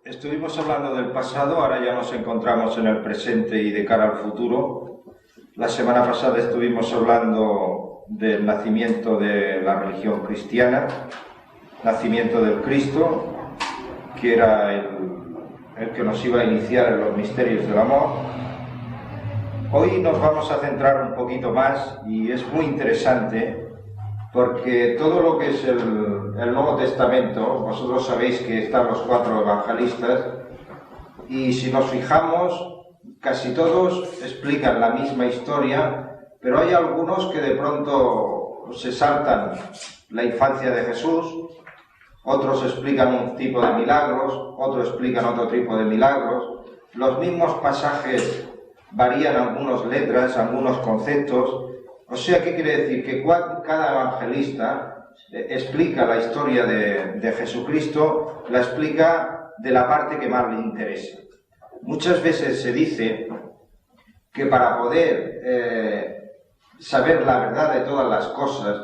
Estuvimos hablando del pasado, ahora ya nos encontramos en el presente y de cara al futuro. La semana pasada estuvimos hablando del nacimiento de la religión cristiana, nacimiento del Cristo, que era el que nos iba a iniciar en los misterios del amor. Hoy nos vamos a centrar un poquito más y es muy interesante porque todo lo que es el Nuevo Testamento, vosotros sabéis que están los 4 evangelistas y si nos fijamos, casi todos explican la misma historia, pero hay algunos que de pronto se saltan la infancia de Jesús, otros explican un tipo de milagros, otros explican otro tipo de milagros, los mismos pasajes varían algunas letras, algunos conceptos. O sea, ¿qué quiere decir? Que cada evangelista explica la historia de Jesucristo, la explica de la parte que más le interesa. Muchas veces se dice que para poder saber la verdad de todas las cosas,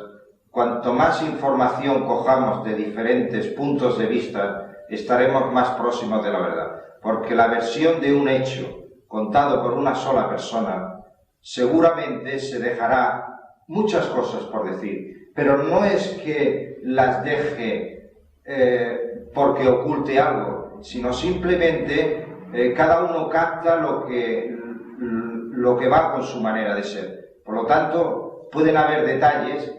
cuanto más información cojamos de diferentes puntos de vista, estaremos más próximos de la verdad. Porque la versión de un hecho contado por una sola persona seguramente se dejará muchas cosas por decir, pero no es que las deje porque oculte algo, sino simplemente cada uno capta lo que va con su manera de ser. Por lo tanto, pueden haber detalles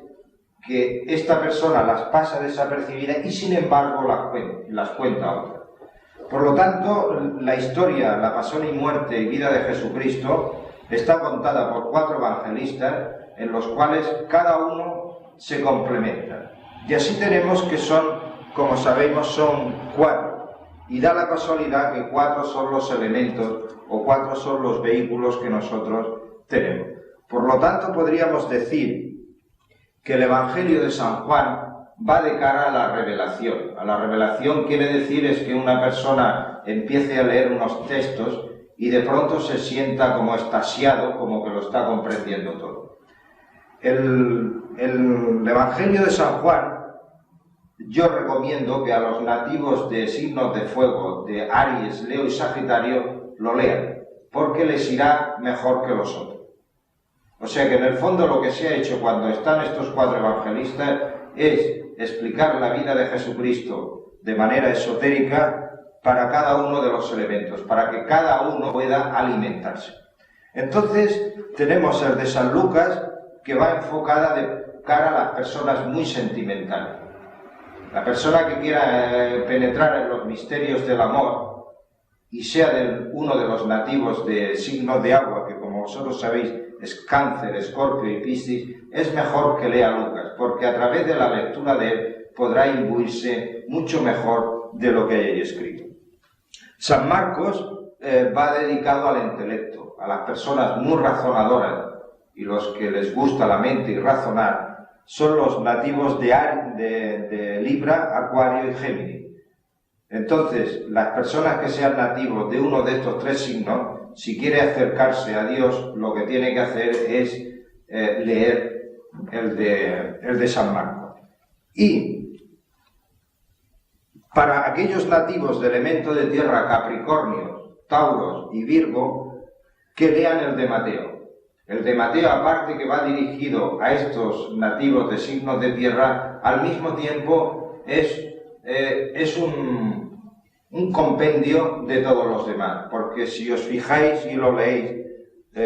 que esta persona las pasa desapercibidas y sin embargo las cuenta otra. Por lo tanto, la historia, la pasión y muerte y vida de Jesucristo está contada por 4 evangelistas en los cuales cada uno se complementa. Y así tenemos que son, como sabemos, son 4. Y da la casualidad que 4 son los elementos o 4 son los vehículos que nosotros tenemos. Por lo tanto, podríamos decir que el Evangelio de San Juan va de cara a la revelación. A la revelación quiere decir es que una persona empiece a leer unos textos y de pronto se sienta como extasiado, como que lo está comprendiendo todo. El Evangelio de San Juan, yo recomiendo que a los nativos de signos de fuego, de Aries, Leo y Sagitario, lo lean, porque les irá mejor que los otros. O sea que en el fondo lo que se ha hecho cuando están estos 4 evangelistas es explicar la vida de Jesucristo de manera esotérica para cada uno de los elementos, para que cada uno pueda alimentarse. Entonces, tenemos el de San Lucas, que va enfocada de cara a las personas muy sentimentales. La persona que quiera penetrar en los misterios del amor y sea uno de los nativos de signos de agua, que como vosotros sabéis es Cáncer, Escorpio y Piscis, es mejor que lea Lucas, porque a través de la lectura de él podrá imbuirse mucho mejor de lo que hay ahí escrito. San Marcos va dedicado al intelecto, a las personas muy razonadoras, y los que les gusta la mente y razonar son los nativos de Libra, Acuario y Géminis. Entonces, las personas que sean nativos de uno de estos 3 signos, si quiere acercarse a Dios, lo que tiene que hacer es leer el de San Marcos. Y para aquellos nativos de elemento de tierra, Capricornio, Tauros y Virgo, que lean el de Mateo. El de Mateo, aparte que va dirigido a estos nativos de signos de tierra, al mismo tiempo es un compendio de todos los demás, porque si os fijáis y lo leéis,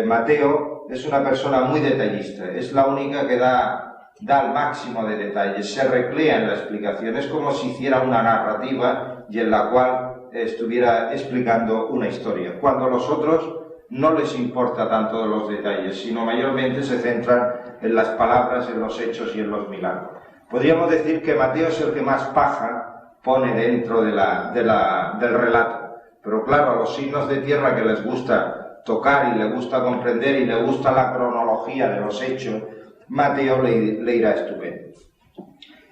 Mateo es una persona muy detallista, es la única que da el máximo de detalles, se recrea en la explicación, es como si hiciera una narrativa y en la cual estuviera explicando una historia, cuando los otros no les importa tanto de los detalles, sino mayormente se centran en las palabras, en los hechos y en los milagros. Podríamos decir que Mateo es el que más paja pone dentro del relato, pero claro, a los signos de tierra que les gusta tocar y les gusta comprender y les gusta la cronología de los hechos, Mateo le irá estupendo.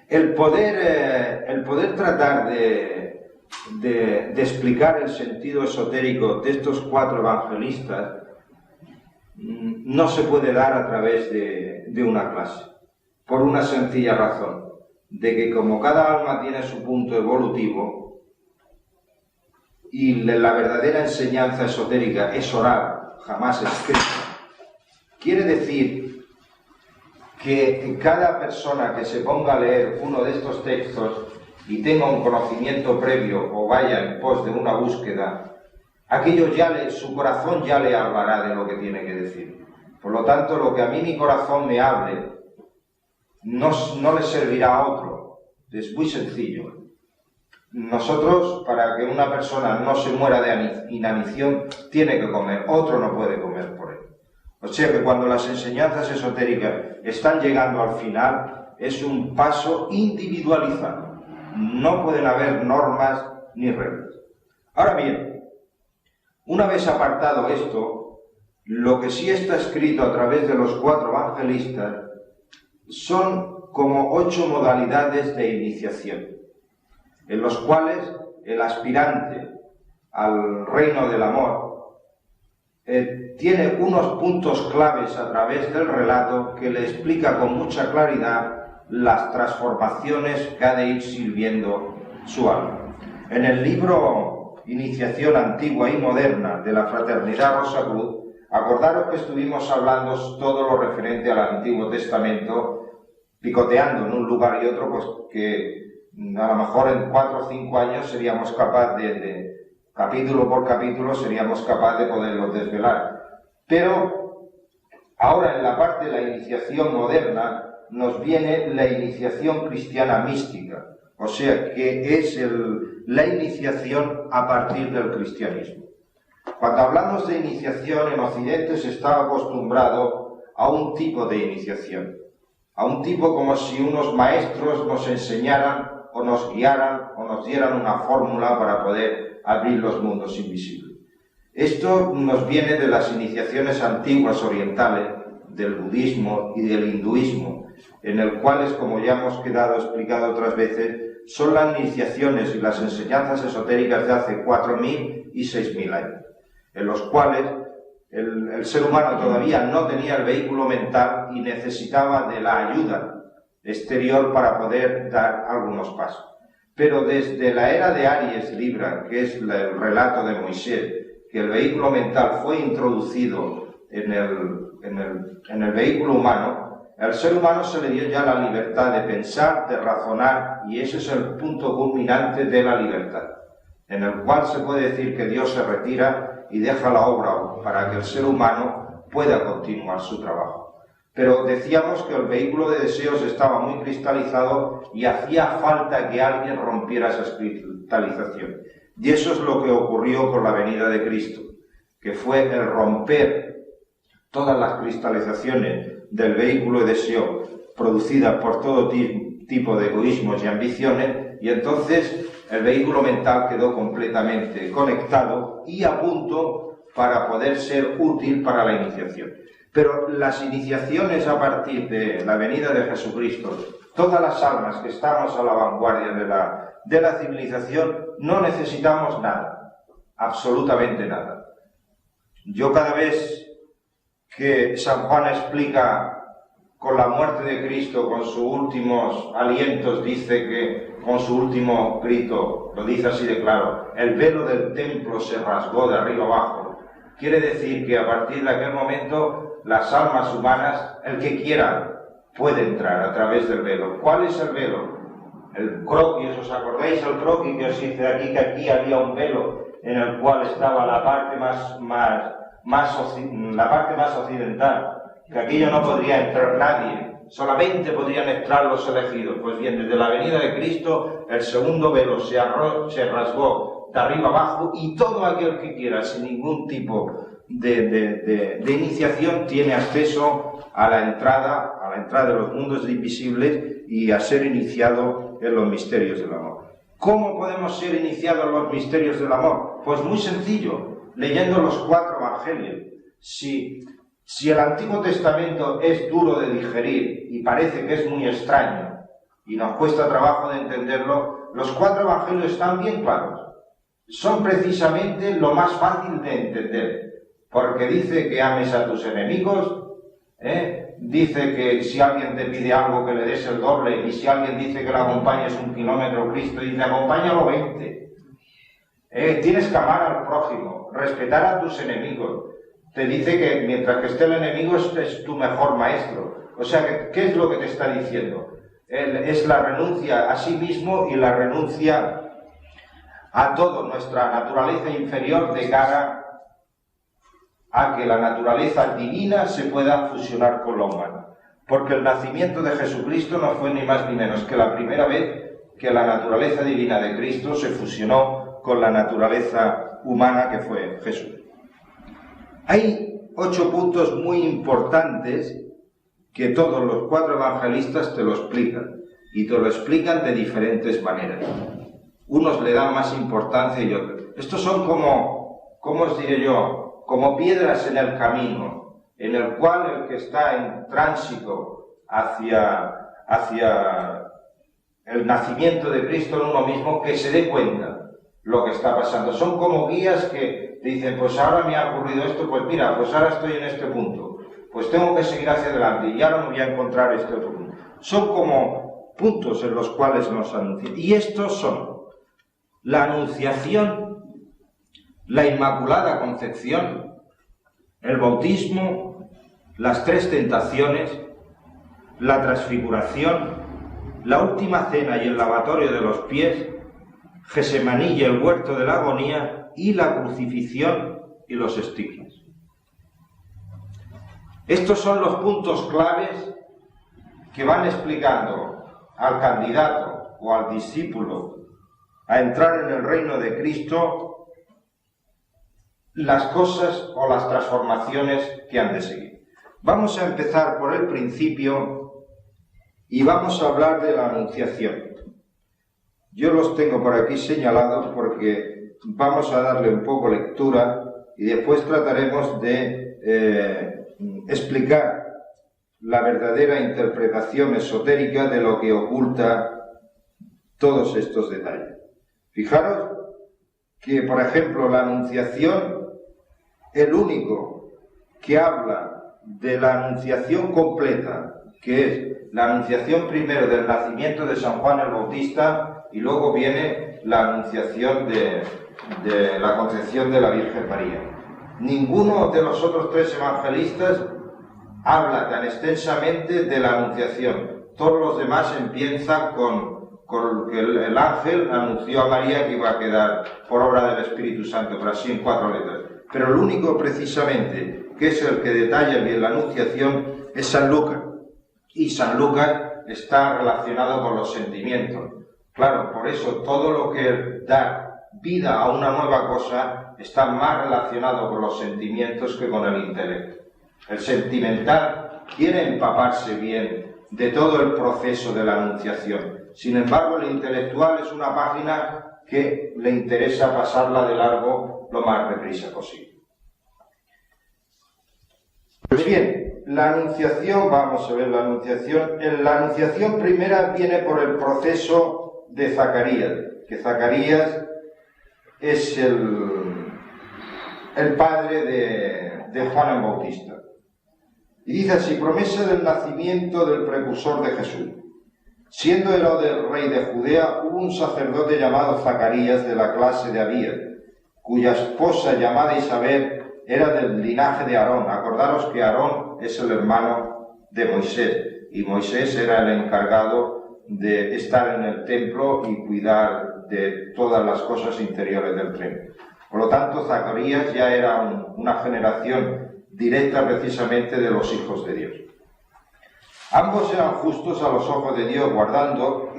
El poder tratar de explicar el sentido esotérico de estos 4 evangelistas no se puede dar a través de una clase, por una sencilla razón, de que como cada alma tiene su punto evolutivo, y la verdadera enseñanza esotérica es oral, jamás escrita, quiere decir que cada persona que se ponga a leer uno de estos textos y tenga un conocimiento previo o vaya en pos de una búsqueda, aquello su corazón ya le hablará de lo que tiene que decir. Por lo tanto, lo que a mí mi corazón me hable no le servirá a otro. Es muy sencillo. Nosotros, para que una persona no se muera de inanición, tiene que comer, otro no puede comer por él. O sea que cuando las enseñanzas esotéricas están llegando al final, es un paso individualizado. No pueden haber normas ni reglas. Ahora bien, una vez apartado esto, lo que sí está escrito a través de los 4 evangelistas son como 8 modalidades de iniciación, en los cuales el aspirante al reino del amor tiene unos puntos claves a través del relato que le explica con mucha claridad las transformaciones que ha de ir sirviendo su alma. En el libro Iniciación Antigua y Moderna de la Fraternidad Rosacruz, acordaros que estuvimos hablando todo lo referente al Antiguo Testamento, picoteando en un lugar y otro, pues que a lo mejor en 4 o 5 años seríamos capaces de capítulo por capítulo, seríamos capaces de poderlos desvelar. Pero ahora en la parte de la iniciación moderna nos viene la iniciación cristiana mística, o sea que es la iniciación a partir del cristianismo. Cuando hablamos de iniciación, en Occidente se está acostumbrado a un tipo de iniciación, a un tipo como si unos maestros nos enseñaran o nos guiaran o nos dieran una fórmula para poder abrir los mundos invisibles. Esto nos viene de las iniciaciones antiguas orientales, del budismo y del hinduismo, en el cuales, como ya hemos quedado explicado otras veces, son las iniciaciones y las enseñanzas esotéricas de hace 4.000 y 6.000 años, en los cuales el ser humano todavía no tenía el vehículo mental y necesitaba de la ayuda exterior para poder dar algunos pasos. Pero desde la era de Aries Libra, que es el relato de Moisés, que el vehículo mental fue introducido en el vehículo humano, al ser humano se le dio ya la libertad de pensar, de razonar, y ese es el punto culminante de la libertad, en el cual se puede decir que Dios se retira y deja la obra para que el ser humano pueda continuar su trabajo. Pero decíamos que el vehículo de deseos estaba muy cristalizado y hacía falta que alguien rompiera esa cristalización. Y eso es lo que ocurrió con la venida de Cristo, que fue el romper todas las cristalizaciones del vehículo de deseo producidas por todo tipo de egoísmos y ambiciones, y entonces el vehículo mental quedó completamente conectado y a punto para poder ser útil para la iniciación. Pero las iniciaciones a partir de la venida de Jesucristo, todas las almas que estamos a la vanguardia de la civilización, no necesitamos nada, absolutamente nada. Yo cada vez que San Juan explica con la muerte de Cristo, con sus últimos alientos, dice que con su último grito, lo dice así de claro, el velo del templo se rasgó de arriba abajo. Quiere decir que a partir de aquel momento las almas humanas, el que quiera, puede entrar a través del velo. ¿Cuál es el velo? El croquis, ¿os acordáis el croquis que os hice aquí, que aquí había un velo en el cual estaba la parte más occidental, que aquello no podría entrar nadie, solamente podrían entrar los elegidos? Pues bien, desde la venida de Cristo, el segundo velo se rasgó de arriba abajo y todo aquel que quiera, sin ningún tipo de iniciación, tiene acceso a la entrada de los mundos invisibles y a ser iniciado en los misterios del amor. ¿Cómo podemos ser iniciados en los misterios del amor? Pues muy sencillo, leyendo los 4 evangelios. Si el Antiguo Testamento es duro de digerir y parece que es muy extraño y nos cuesta trabajo de entenderlo, los 4 evangelios están bien claros. Son precisamente lo más fácil de entender, porque dice que ames a tus enemigos, dice que si alguien te pide algo que le des el doble, y si alguien dice que lo acompañes 1 kilómetro, Cristo dice acompáñalo 20. Tienes que amar al prójimo, respetar a tus enemigos. Te dice que mientras que esté el enemigo es tu mejor maestro. O sea, ¿qué es lo que te está diciendo? Es la renuncia a sí mismo y la renuncia a toda nuestra naturaleza inferior de cara a que la naturaleza divina se pueda fusionar con la humana. Porque el nacimiento de Jesucristo no fue ni más ni menos que la primera vez que la naturaleza divina de Cristo se fusionó con la naturaleza humana que fue Jesús. Hay 8 puntos muy importantes que todos los 4 evangelistas te lo explican, y te lo explican de diferentes maneras. Unos le dan más importancia y otros. Estos son como, ¿cómo os diré yo? Como piedras en el camino, en el cual el que está en tránsito hacia el nacimiento de Cristo en uno mismo, que se dé cuenta lo que está pasando. Son como guías que dicen, pues ahora me ha ocurrido esto, pues mira, pues ahora estoy en este punto, pues tengo que seguir hacia adelante y ahora me voy a encontrar este otro punto. Son como puntos en los cuales nos anuncian. Y estos son la Anunciación, la Inmaculada Concepción, el bautismo, las 3 tentaciones, la transfiguración, la última cena y el lavatorio de los pies, Gesemaní y el huerto de la agonía, y la crucifixión y los estigmas. Estos son los puntos claves que van explicando al candidato o al discípulo a entrar en el reino de Cristo las cosas o las transformaciones que han de seguir. Vamos a empezar por el principio y vamos a hablar de la Anunciación. Yo los tengo por aquí señalados porque vamos a darle un poco lectura y después trataremos de explicar la verdadera interpretación esotérica de lo que oculta todos estos detalles. Fijaros que, por ejemplo, la Anunciación, el único que habla de la Anunciación completa, que es la Anunciación primero del nacimiento de San Juan el Bautista, y luego viene la Anunciación de la concepción de la Virgen María. Ninguno de los otros 3 evangelistas habla tan extensamente de la Anunciación. Todos los demás empiezan con que el ángel anunció a María que iba a quedar por obra del Espíritu Santo, pero así en 4 letras. Pero el único precisamente que es el que detalla bien la Anunciación es San Lucas. Y San Lucas está relacionado con los sentimientos. Claro, por eso todo lo que da vida a una nueva cosa está más relacionado con los sentimientos que con el intelecto. El sentimental quiere empaparse bien de todo el proceso de la Anunciación. Sin embargo, el intelectual es una página que le interesa pasarla de largo lo más deprisa posible. Pues bien, la Anunciación, vamos a ver la Anunciación. La Anunciación primera viene por el proceso de Zacarías, que Zacarías es el padre de Juan el Bautista. Y dice así: promesa del nacimiento del precursor de Jesús. Siendo Herodes rey de Judea, hubo un sacerdote llamado Zacarías de la clase de Abías, cuya esposa llamada Isabel era del linaje de Aarón. Acordaros que Aarón es el hermano de Moisés, y Moisés era el encargado de estar en el templo y cuidar de todas las cosas interiores del templo. Por lo tanto, Zacarías ya era una generación directa precisamente de los hijos de Dios. Ambos eran justos a los ojos de Dios, guardando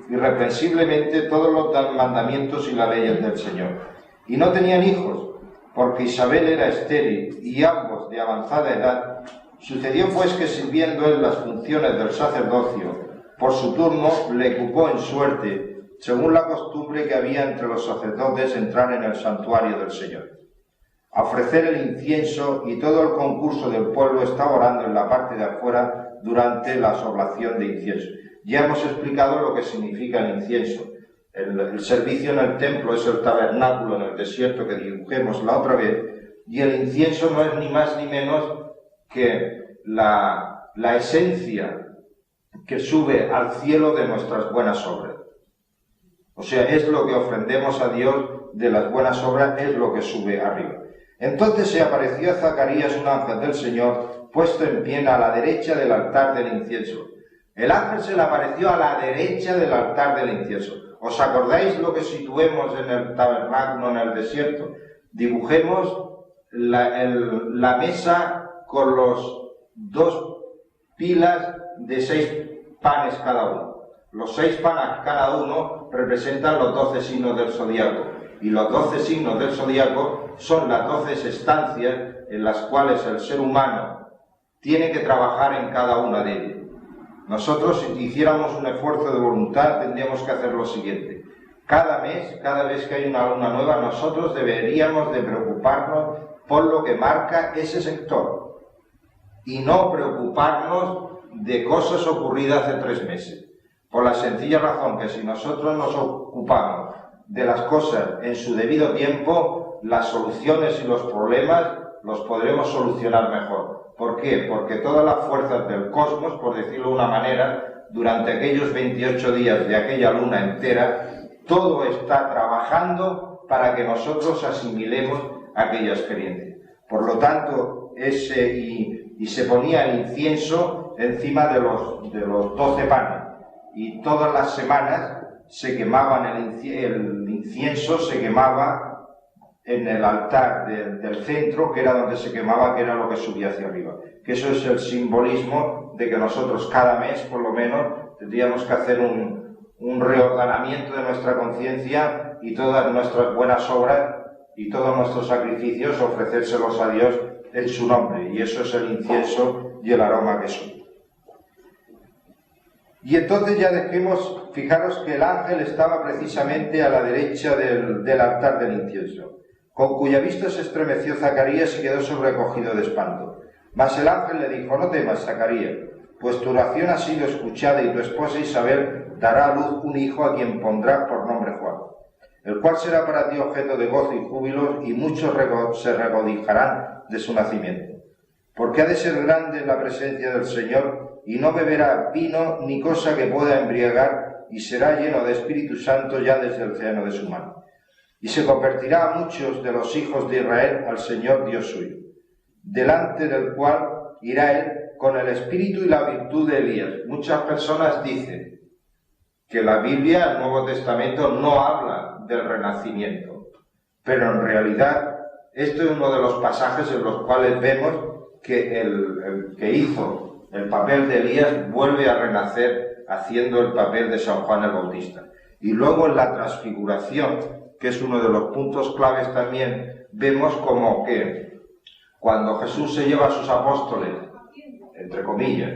irreprensiblemente todos los mandamientos y las leyes del Señor. Y no tenían hijos, porque Isabel era estéril y ambos de avanzada edad. Sucedió pues que, sirviendo él las funciones del sacerdocio, por su turno le cupo en suerte, según la costumbre que había entre los sacerdotes, entrar en el santuario del Señor, a ofrecer el incienso, y todo el concurso del pueblo estaba orando en la parte de afuera durante la oblación de incienso. Ya hemos explicado lo que significa el incienso. El servicio en el templo es el tabernáculo en el desierto que dibujemos la otra vez, y el incienso no es ni más ni menos que la esencia que sube al cielo de nuestras buenas obras. O sea, es lo que ofrendemos a Dios de las buenas obras es lo que sube arriba. Entonces se apareció a Zacarías un ángel del Señor, puesto en pie a la derecha del altar del incienso. El ángel se le apareció a la derecha del altar del incienso. ¿Os acordáis lo que situemos en el tabernáculo en el desierto? Dibujemos la mesa con los 2 pilas de 6 panes cada uno. Los 6 panes cada uno representan los 12 signos del zodiaco. Y los 12 signos del zodiaco son las 12 estancias en las cuales el ser humano tiene que trabajar en cada una de ellas. Nosotros, si hiciéramos un esfuerzo de voluntad, tendríamos que hacer lo siguiente. Cada mes, cada vez que hay una luna nueva, nosotros deberíamos de preocuparnos por lo que marca ese sector y no preocuparnos de cosas ocurridas hace 3 meses. Por la sencilla razón que si nosotros nos ocupamos de las cosas en su debido tiempo, las soluciones y los problemas los podremos solucionar mejor. ¿Por qué? Porque todas las fuerzas del cosmos, por decirlo de una manera, durante aquellos 28 días de aquella luna entera, todo está trabajando para que nosotros asimilemos aquella experiencia. Por lo tanto, y se ponía el incienso encima de los 12 panes, y todas las semanas se quemaban el incienso, se quemaba en el altar del centro, que era donde se quemaba, que era lo que subía hacia arriba. Que eso es el simbolismo de que nosotros cada mes, por lo menos, tendríamos que hacer un reordenamiento de nuestra conciencia y todas nuestras buenas obras y todos nuestros sacrificios, ofrecérselos a Dios en su nombre. Y eso es el incienso y el aroma que sube. Y entonces ya fijaros que el ángel estaba precisamente a la derecha del altar del incienso, con cuya vista se estremeció Zacarías y quedó sobrecogido de espanto. Mas el ángel le dijo: no temas, Zacarías, pues tu oración ha sido escuchada y tu esposa Isabel dará a luz un hijo a quien pondrás por nombre Juan, el cual será para ti objeto de gozo y júbilo, y muchos se regocijarán de su nacimiento. Porque ha de ser grande en la presencia del Señor, y no beberá vino ni cosa que pueda embriagar, y será lleno de Espíritu Santo ya desde el seno de su mano. Y se convertirá a muchos de los hijos de Israel al Señor Dios suyo, delante del cual irá él con el espíritu y la virtud de Elías. Muchas personas dicen que la Biblia, el Nuevo Testamento, no habla del renacimiento, pero en realidad esto es uno de los pasajes en los cuales vemos que el que hizo el papel de Elías vuelve a renacer haciendo el papel de San Juan el Bautista. Y luego en la transfiguración, que es uno de los puntos claves también, vemos como que cuando Jesús se lleva a sus apóstoles, entre comillas,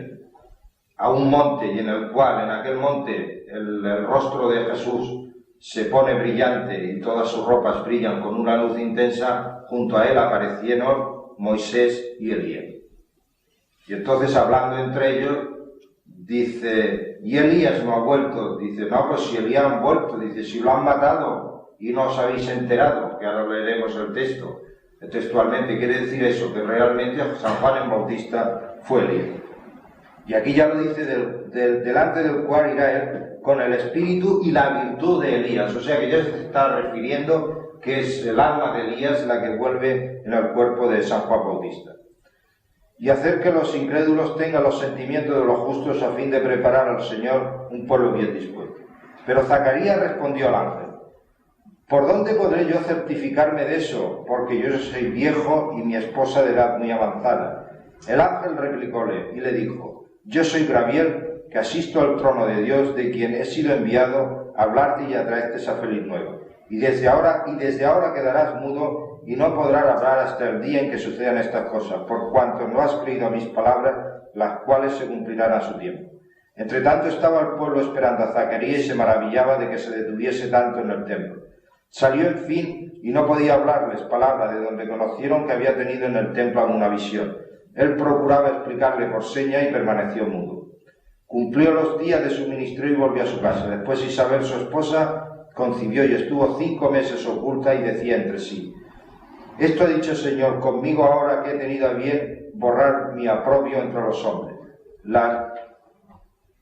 a un monte, y en el cual, en aquel monte, el rostro de Jesús se pone brillante y todas sus ropas brillan con una luz intensa, junto a él aparecieron Moisés y Elías. Y entonces, hablando entre ellos, dice: ¿y Elías no ha vuelto? Dice: no, pues si Elías ha vuelto. Dice: si lo han matado y no os habéis enterado, que ahora leeremos el texto. Textualmente quiere decir eso, que realmente San Juan el Bautista fue Elías. Y aquí ya lo dice, delante del cual irá él con el espíritu y la virtud de Elías. O sea que ya se está refiriendo que es el alma de Elías la que vuelve en el cuerpo de San Juan Bautista. Y hacer que los incrédulos tengan los sentimientos de los justos a fin de preparar al Señor un pueblo bien dispuesto. Pero Zacarías respondió al ángel: ¿por dónde podré yo certificarme de eso? Porque yo soy viejo y mi esposa de edad muy avanzada. El ángel replicóle y le dijo: yo soy Gabriel, que asisto al trono de Dios, de quien he sido enviado a hablarte y a traerte esa feliz nueva. Y desde ahora quedarás mudo y no podrás hablar hasta el día en que sucedan estas cosas, por cuanto no has creído a mis palabras, las cuales se cumplirán a su tiempo. Entre tanto estaba el pueblo esperando a Zacarías y se maravillaba de que se detuviese tanto en el templo. Salió en fin y no podía hablarles palabra, de donde conocieron que había tenido en el templo alguna visión. Él procuraba explicarle por seña y permaneció mudo. Cumplió los días de su ministerio y volvió a su casa. Después Isabel, su esposa, concibió y estuvo 5 meses oculta y decía entre sí: esto ha dicho el Señor conmigo ahora que he tenido a bien borrar mi oprobio entre los hombres.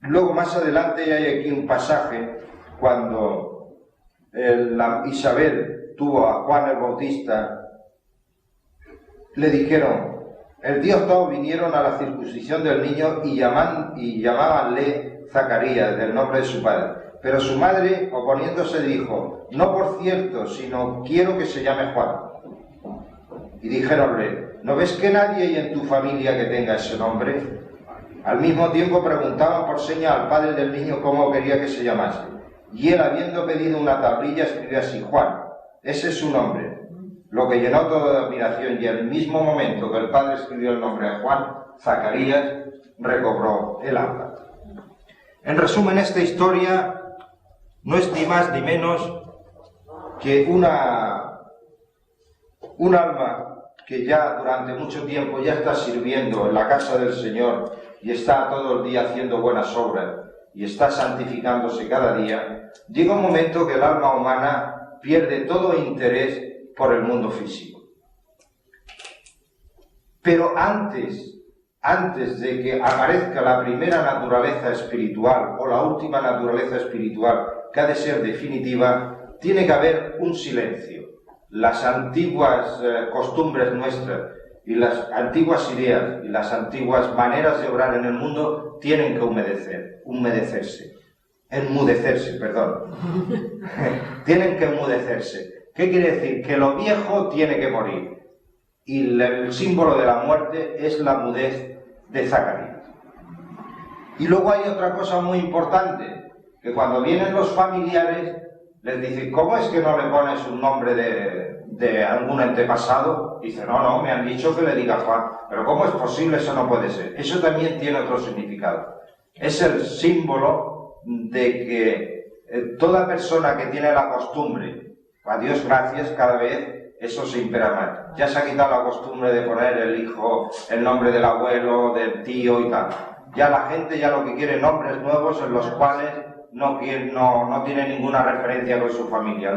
Luego más adelante hay aquí un pasaje cuando Isabel tuvo a Juan el Bautista, le dijeron: el Dios todo vinieron a la circuncisión del niño y llamábanle Zacarías, del nombre de su padre. Pero su madre, oponiéndose, dijo: no por cierto, sino quiero que se llame Juan. Y dijéronle: ¿no ves que nadie hay en tu familia que tenga ese nombre? Al mismo tiempo preguntaban por seña al padre del niño cómo quería que se llamase. Y él, habiendo pedido una tablilla, escribió así: Juan, ese es su nombre. Lo que llenó toda de admiración, y al mismo momento que el padre escribió el nombre de Juan, Zacarías recobró el alma. En resumen, esta historia no es ni más ni menos que un alma que ya durante mucho tiempo ya está sirviendo en la casa del Señor y está todo el día haciendo buenas obras y está santificándose cada día. Llega un momento que el alma humana pierde todo interés por el mundo físico. Pero antes de que aparezca la primera naturaleza espiritual o la última naturaleza espiritual, que ha de ser definitiva, tiene que haber un silencio. Las antiguas costumbres nuestras y las antiguas ideas y las antiguas maneras de obrar en el mundo tienen que enmudecerse, tienen que enmudecerse. ¿Qué quiere decir? Que lo viejo tiene que morir. Y el símbolo de la muerte es la mudez de Zacarías. Y luego hay otra cosa muy importante, que cuando vienen los familiares les dicen: ¿cómo es que no le pones un nombre de algún antepasado? Dice: no, me han dicho que le diga Juan. Pero ¿cómo es posible? Eso no puede ser. Eso también tiene otro significado. Es el símbolo de que toda persona que tiene la costumbre, a Dios gracias, cada vez eso se impera más. Ya se ha quitado la costumbre de poner el hijo, el nombre del abuelo, del tío y tal. Ya la gente ya lo que quiere nombres nuevos en los cuales no tiene ninguna referencia con su familia.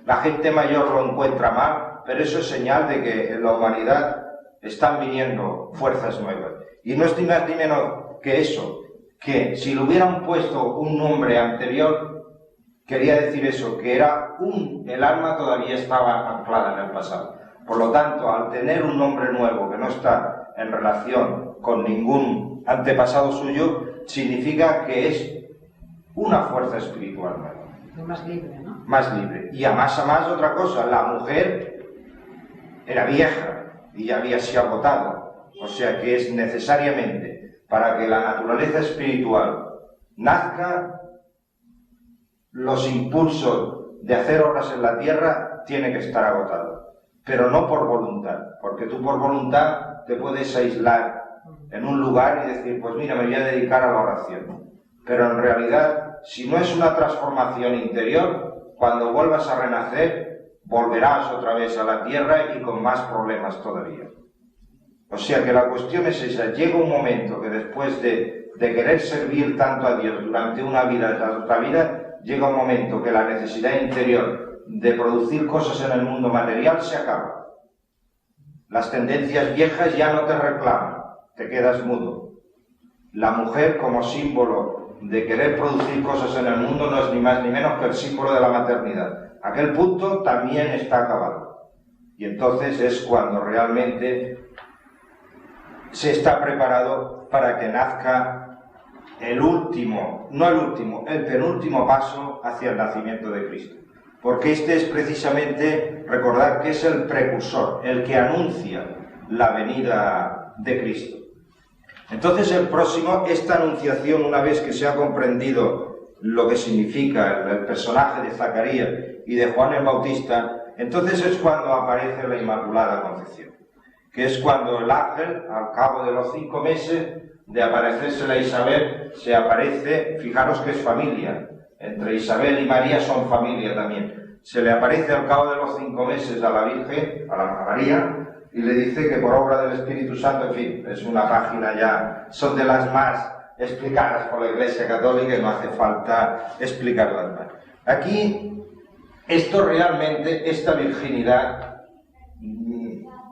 La gente mayor lo encuentra mal, pero eso es señal de que en la humanidad están viniendo fuerzas nuevas. Y no es ni más ni menos que eso, que si le hubieran puesto un nombre anterior, quería decir eso, que el alma todavía estaba anclada en el pasado. Por lo tanto, al tener un nombre nuevo que no está en relación con ningún antepasado suyo, significa que es una fuerza espiritual nueva. Más libre, ¿no? Más libre. Y a más otra cosa, la mujer era vieja y ya había sido agotado. O sea que es necesariamente, para que la naturaleza espiritual nazca, los impulsos de hacer obras en la tierra tienen que estar agotados, pero no por voluntad, porque tú por voluntad te puedes aislar en un lugar y decir: pues mira, me voy a dedicar a la oración. Pero en realidad, si no es una transformación interior, cuando vuelvas a renacer, volverás otra vez a la tierra y con más problemas todavía. O sea que la cuestión es esa: llega un momento que después de querer servir tanto a Dios durante una vida tras otra vida, llega un momento que la necesidad interior de producir cosas en el mundo material se acaba. Las tendencias viejas ya no te reclaman, te quedas mudo. La mujer, como símbolo de querer producir cosas en el mundo, no es ni más ni menos que el símbolo de la maternidad. Aquel punto también está acabado. Y entonces es cuando realmente se está preparado para que nazca el penúltimo paso hacia el nacimiento de Cristo. Porque este es precisamente, recordar que es el precursor, el que anuncia la venida de Cristo. Entonces el próximo, esta anunciación, una vez que se ha comprendido lo que significa el personaje de Zacarías y de Juan el Bautista, entonces es cuando aparece la Inmaculada Concepción, que es cuando el ángel, al cabo de los 5 meses de aparecérsele a Isabel, se aparece, fijaros que es familia, entre Isabel y María son familia también, se le aparece al cabo de los 5 meses a la Virgen, a la María, y le dice que por obra del Espíritu Santo, en fin, es una página ya, son de las más explicadas por la Iglesia Católica y no hace falta explicarlas más. Aquí, esto realmente, esta virginidad,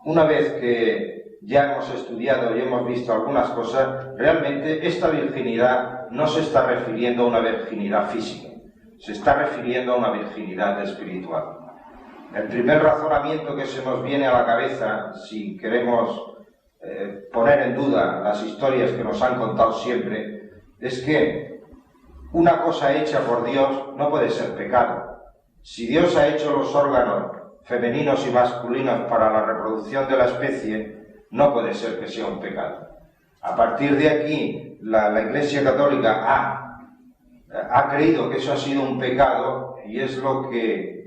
una vez que ya hemos estudiado y hemos visto algunas cosas, realmente esta virginidad no se está refiriendo a una virginidad física, se está refiriendo a una virginidad espiritual. El primer razonamiento que se nos viene a la cabeza, si queremos poner en duda las historias que nos han contado siempre, es que una cosa hecha por Dios no puede ser pecado. Si Dios ha hecho los órganos femeninos y masculinos para la reproducción de la especie, no puede ser que sea un pecado. A partir de aquí, la Iglesia Católica ha creído que eso ha sido un pecado, y es lo que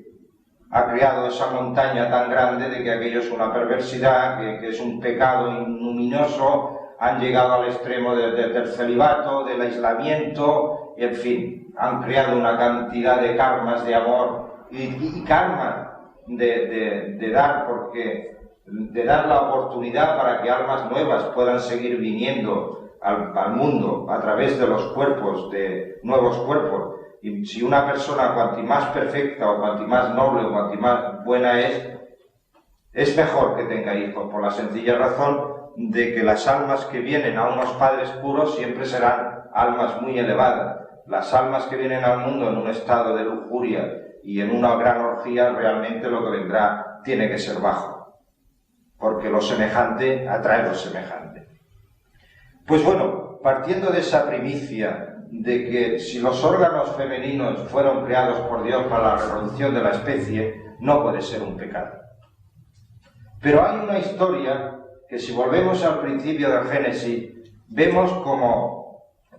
ha creado esa montaña tan grande de que aquello es una perversidad, que es un pecado luminoso. Han llegado al extremo del celibato, del aislamiento, y en fin, han creado una cantidad de karmas de amor y karma de dar la oportunidad para que almas nuevas puedan seguir viniendo al mundo a través de los cuerpos, de nuevos cuerpos. Y si una persona, cuanto más perfecta o cuanto más noble o cuanto más buena es mejor que tenga hijos, por la sencilla razón de que las almas que vienen a unos padres puros siempre serán almas muy elevadas. Las almas que vienen al mundo en un estado de lujuria y en una gran orgía, realmente lo que vendrá tiene que ser bajo, porque lo semejante atrae lo semejante. Pues bueno, partiendo de esa primicia de que si los órganos femeninos fueron creados por Dios para la reproducción de la especie, no puede ser un pecado. Pero hay una historia que, si volvemos al principio del Génesis, vemos como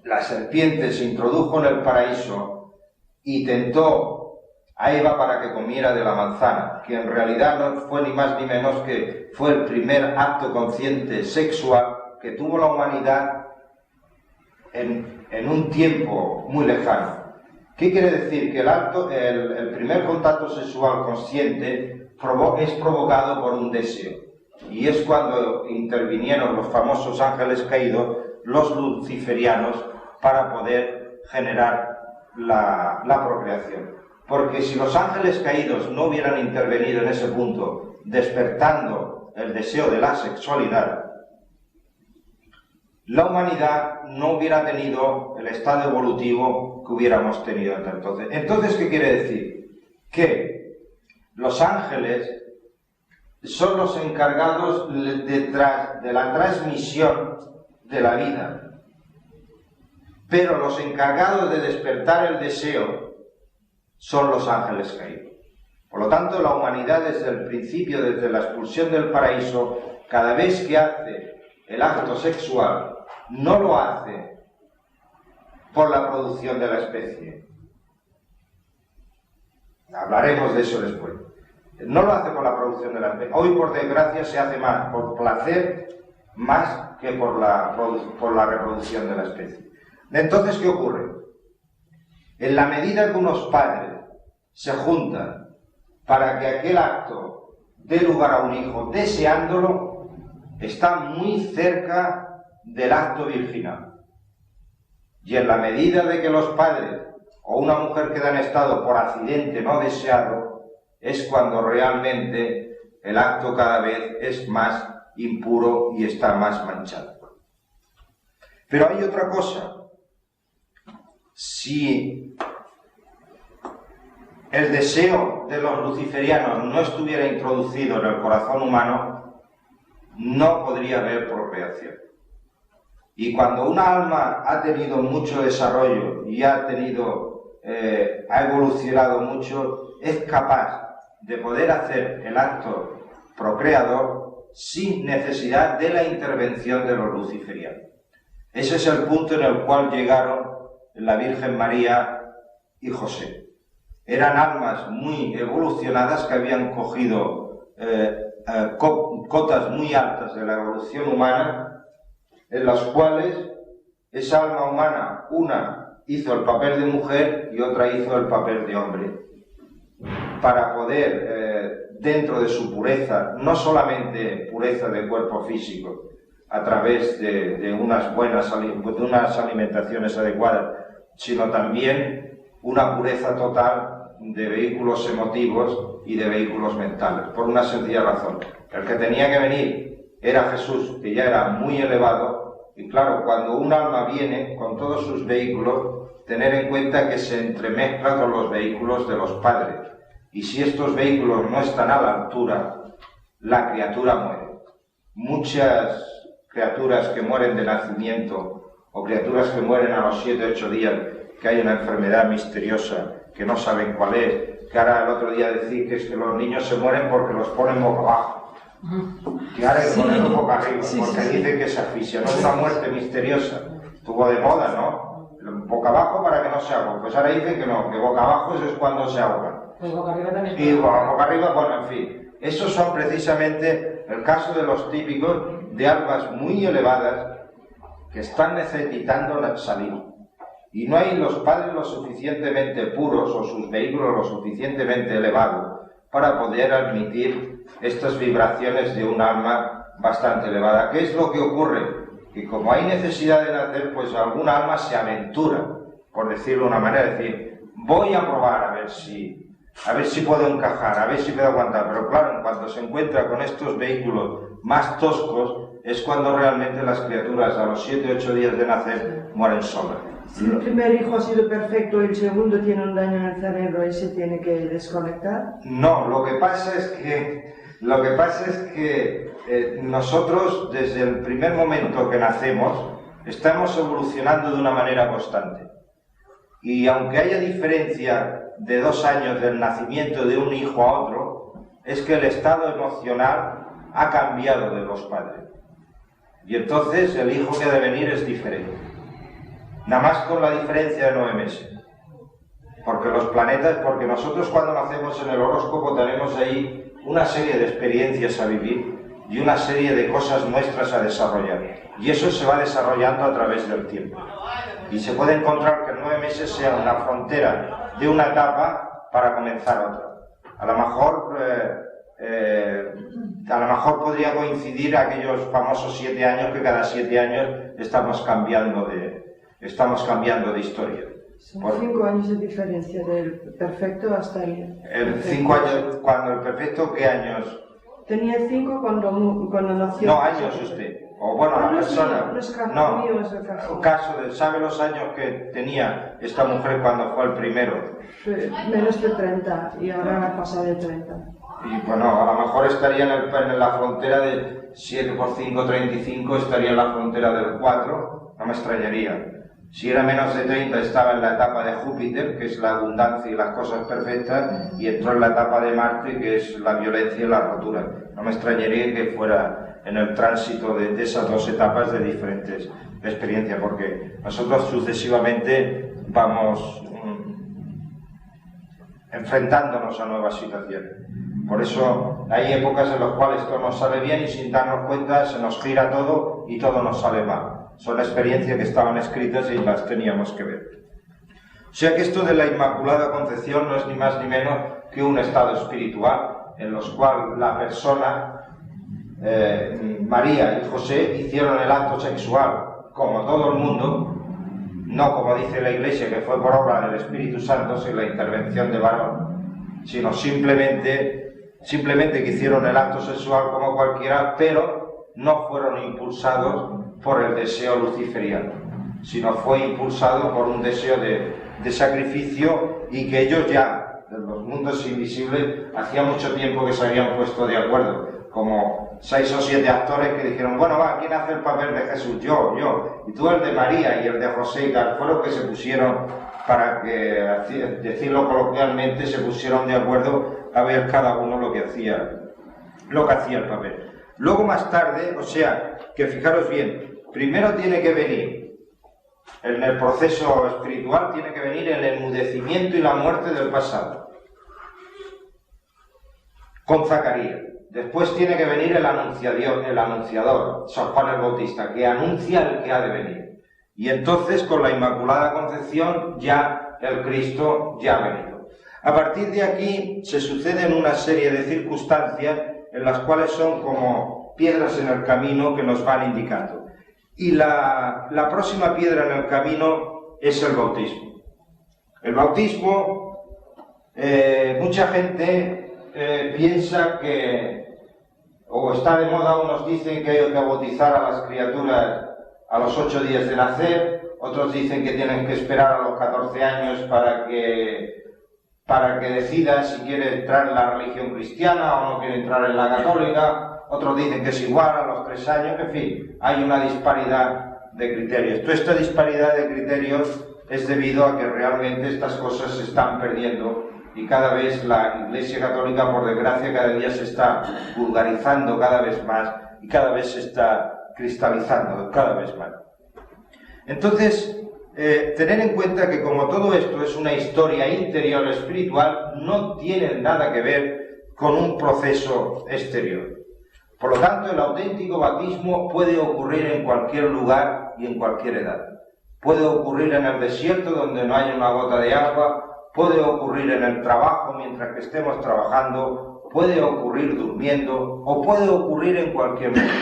la serpiente se introdujo en el paraíso y tentó a Eva para que comiera de la manzana, que en realidad no fue ni más ni menos que fue el primer acto consciente sexual que tuvo la humanidad en un tiempo muy lejano. ¿Qué quiere decir? Que el primer contacto sexual consciente es provocado por un deseo. Y es cuando intervinieron los famosos ángeles caídos, los luciferianos, para poder generar la procreación. Porque si los ángeles caídos no hubieran intervenido en ese punto, despertando el deseo de la sexualidad, la humanidad no hubiera tenido el estado evolutivo que hubiéramos tenido hasta entonces. Entonces, ¿qué quiere decir? Que los ángeles son los encargados de la transmisión de la vida, pero los encargados de despertar el deseo son los ángeles caídos. Por lo tanto, la humanidad desde el principio, desde la expulsión del paraíso, cada vez que hace el acto sexual, no lo hace por la producción de la especie. Hablaremos de eso después. No lo hace por la producción de la especie. Hoy, por desgracia, se hace más por placer más que por la reproducción de la especie. Entonces, ¿qué ocurre? En la medida que unos padres se juntan para que aquel acto dé lugar a un hijo deseándolo, está muy cerca del acto virginal. Y en la medida de que los padres o una mujer queda en estado por accidente no deseado, es cuando realmente el acto cada vez es más impuro y está más manchado. Pero hay otra cosa. Si el deseo de los luciferianos no estuviera introducido en el corazón humano, no podría haber procreación. Y cuando una alma ha tenido mucho desarrollo y ha evolucionado mucho, es capaz de poder hacer el acto procreador sin necesidad de la intervención de los luciferianos. Ese es el punto en el cual llegaron la Virgen María y José. Eran almas muy evolucionadas que habían cogido cotas muy altas de la evolución humana, en las cuales esa alma humana, una hizo el papel de mujer y otra hizo el papel de hombre, para poder, dentro de su pureza, no solamente pureza de cuerpo físico, a través de unas alimentaciones adecuadas, sino también una pureza total de vehículos emotivos y de vehículos mentales, por una sencilla razón. El que tenía que venir era Jesús, que ya era muy elevado, y claro, cuando un alma viene con todos sus vehículos, tener en cuenta que se entremezcla con los vehículos de los padres. y si estos vehículos no están a la altura, la criatura muere. Muchas criaturas que mueren de nacimiento o criaturas que mueren a los 7 o 8 días, que hay una enfermedad misteriosa que no saben cuál es, que ahora el otro día decir que es que los niños se mueren porque los ponen boca abajo, que ahora hay que ponerlos boca arriba, porque dicen que se asfixia, no es una muerte misteriosa, estuvo de moda, ¿no? Boca abajo para que no se ahogan, pues ahora dicen que no, que boca abajo eso es cuando se ahogan. Pues boca arriba también. Y boca arriba, bueno, en fin, esos son precisamente el caso de los típicos de almas muy elevadas que están necesitando salir. Y no hay los padres lo suficientemente puros o sus vehículos lo suficientemente elevados para poder admitir estas vibraciones de un alma bastante elevada. ¿Qué es lo que ocurre? Que como hay necesidad de nacer, pues alguna alma se aventura, por decirlo de una manera, es decir, voy a probar a ver si puedo encajar, a ver si puedo aguantar. Pero claro, en cuanto se encuentra con estos vehículos más toscos, es cuando realmente las criaturas a los 7 o 8 días de nacer mueren solas. Si el primer hijo ha sido perfecto y el segundo tiene un daño en el cerebro y se tiene que desconectar. No, lo que pasa es que nosotros desde el primer momento que nacemos estamos evolucionando de una manera constante. Y aunque haya diferencia de 2 años del nacimiento de un hijo a otro, es que el estado emocional ha cambiado de los padres. Y entonces el hijo que ha de venir es diferente. Nada más con la diferencia de 9 meses. Porque los planetas, porque nosotros cuando nacemos en el horóscopo tenemos ahí una serie de experiencias a vivir y una serie de cosas nuestras a desarrollar. Y eso se va desarrollando a través del tiempo. Y se puede encontrar que en 9 meses sea una frontera de una etapa para comenzar otra. A lo mejor podría coincidir aquellos famosos 7 años que cada 7 años estamos cambiando de historia. Son 5 años de diferencia del perfecto hasta el 5 años, cuando el perfecto, ¿qué años? Tenía 5 cuando nació. No, años usted. O bueno, la persona. No, el caso de, ¿sabe los años que tenía esta mujer cuando fue el primero? Menos de 30 y ahora ha pasado de 30. Y bueno, a lo mejor estaría en la frontera de 7 por 5, 35, estaría en la frontera del 4, no me extrañaría. Si era menos de 30 estaba en la etapa de Júpiter, que es la abundancia y las cosas perfectas, y entró en la etapa de Marte, que es la violencia y la rotura. No me extrañaría que fuera en el tránsito de esas 2 etapas de diferentes experiencias, porque nosotros sucesivamente vamos enfrentándonos a nuevas situaciones. Por eso hay épocas en las cuales todo nos sale bien y sin darnos cuenta se nos gira todo y todo nos sale mal. Son experiencias que estaban escritas y las teníamos que ver. O sea que esto de la Inmaculada Concepción no es ni más ni menos que un estado espiritual en los cual la persona, María y José, hicieron el acto sexual como todo el mundo, no como dice la Iglesia que fue por obra del Espíritu Santo sin la intervención de varón, sino simplemente que hicieron el acto sexual como cualquiera, pero no fueron impulsados por el deseo luciferiano, sino fue impulsado por un deseo de sacrificio, y que ellos ya, de los mundos invisibles, hacía mucho tiempo que se habían puesto de acuerdo, como 6 o 7 actores que dijeron, bueno, va, ¿quién hace el papel de Jesús? Yo, y tú el de María y el de José y tal. Fue lo que se pusieron, para que, decirlo coloquialmente, se pusieron de acuerdo a ver cada uno lo que hacía el papel. Luego más tarde, o sea, que fijaros bien, primero tiene que venir, en el proceso espiritual tiene que venir el enmudecimiento y la muerte del pasado, con Zacarías. Después tiene que venir el anunciador, San Juan el Bautista, que anuncia el que ha de venir. Y entonces, con la Inmaculada Concepción, ya el Cristo ya ha venido. A partir de aquí se suceden una serie de circunstancias en las cuales son como piedras en el camino que nos van indicando. Y la próxima piedra en el camino es el bautismo. El bautismo, mucha gente piensa que, o está de moda, unos dicen que hay que bautizar a las criaturas a los 8 días de nacer, otros dicen que tienen que esperar a los 14 años para que para que decida si quiere entrar en la religión cristiana o no quiere entrar en la católica, otros dicen que es igual a los 3 años, en fin, hay una disparidad de criterios. Toda esta disparidad de criterios es debido a que realmente estas cosas se están perdiendo y cada vez la Iglesia Católica, por desgracia, cada día se está vulgarizando cada vez más y cada vez se está cristalizando cada vez más. Entonces, tener en cuenta que como todo esto es una historia interior espiritual, no tiene nada que ver con un proceso exterior. Por lo tanto, el auténtico bautismo puede ocurrir en cualquier lugar y en cualquier edad. Puede ocurrir en el desierto donde no haya una gota de agua, puede ocurrir en el trabajo mientras que estemos trabajando, puede ocurrir durmiendo o puede ocurrir en cualquier momento.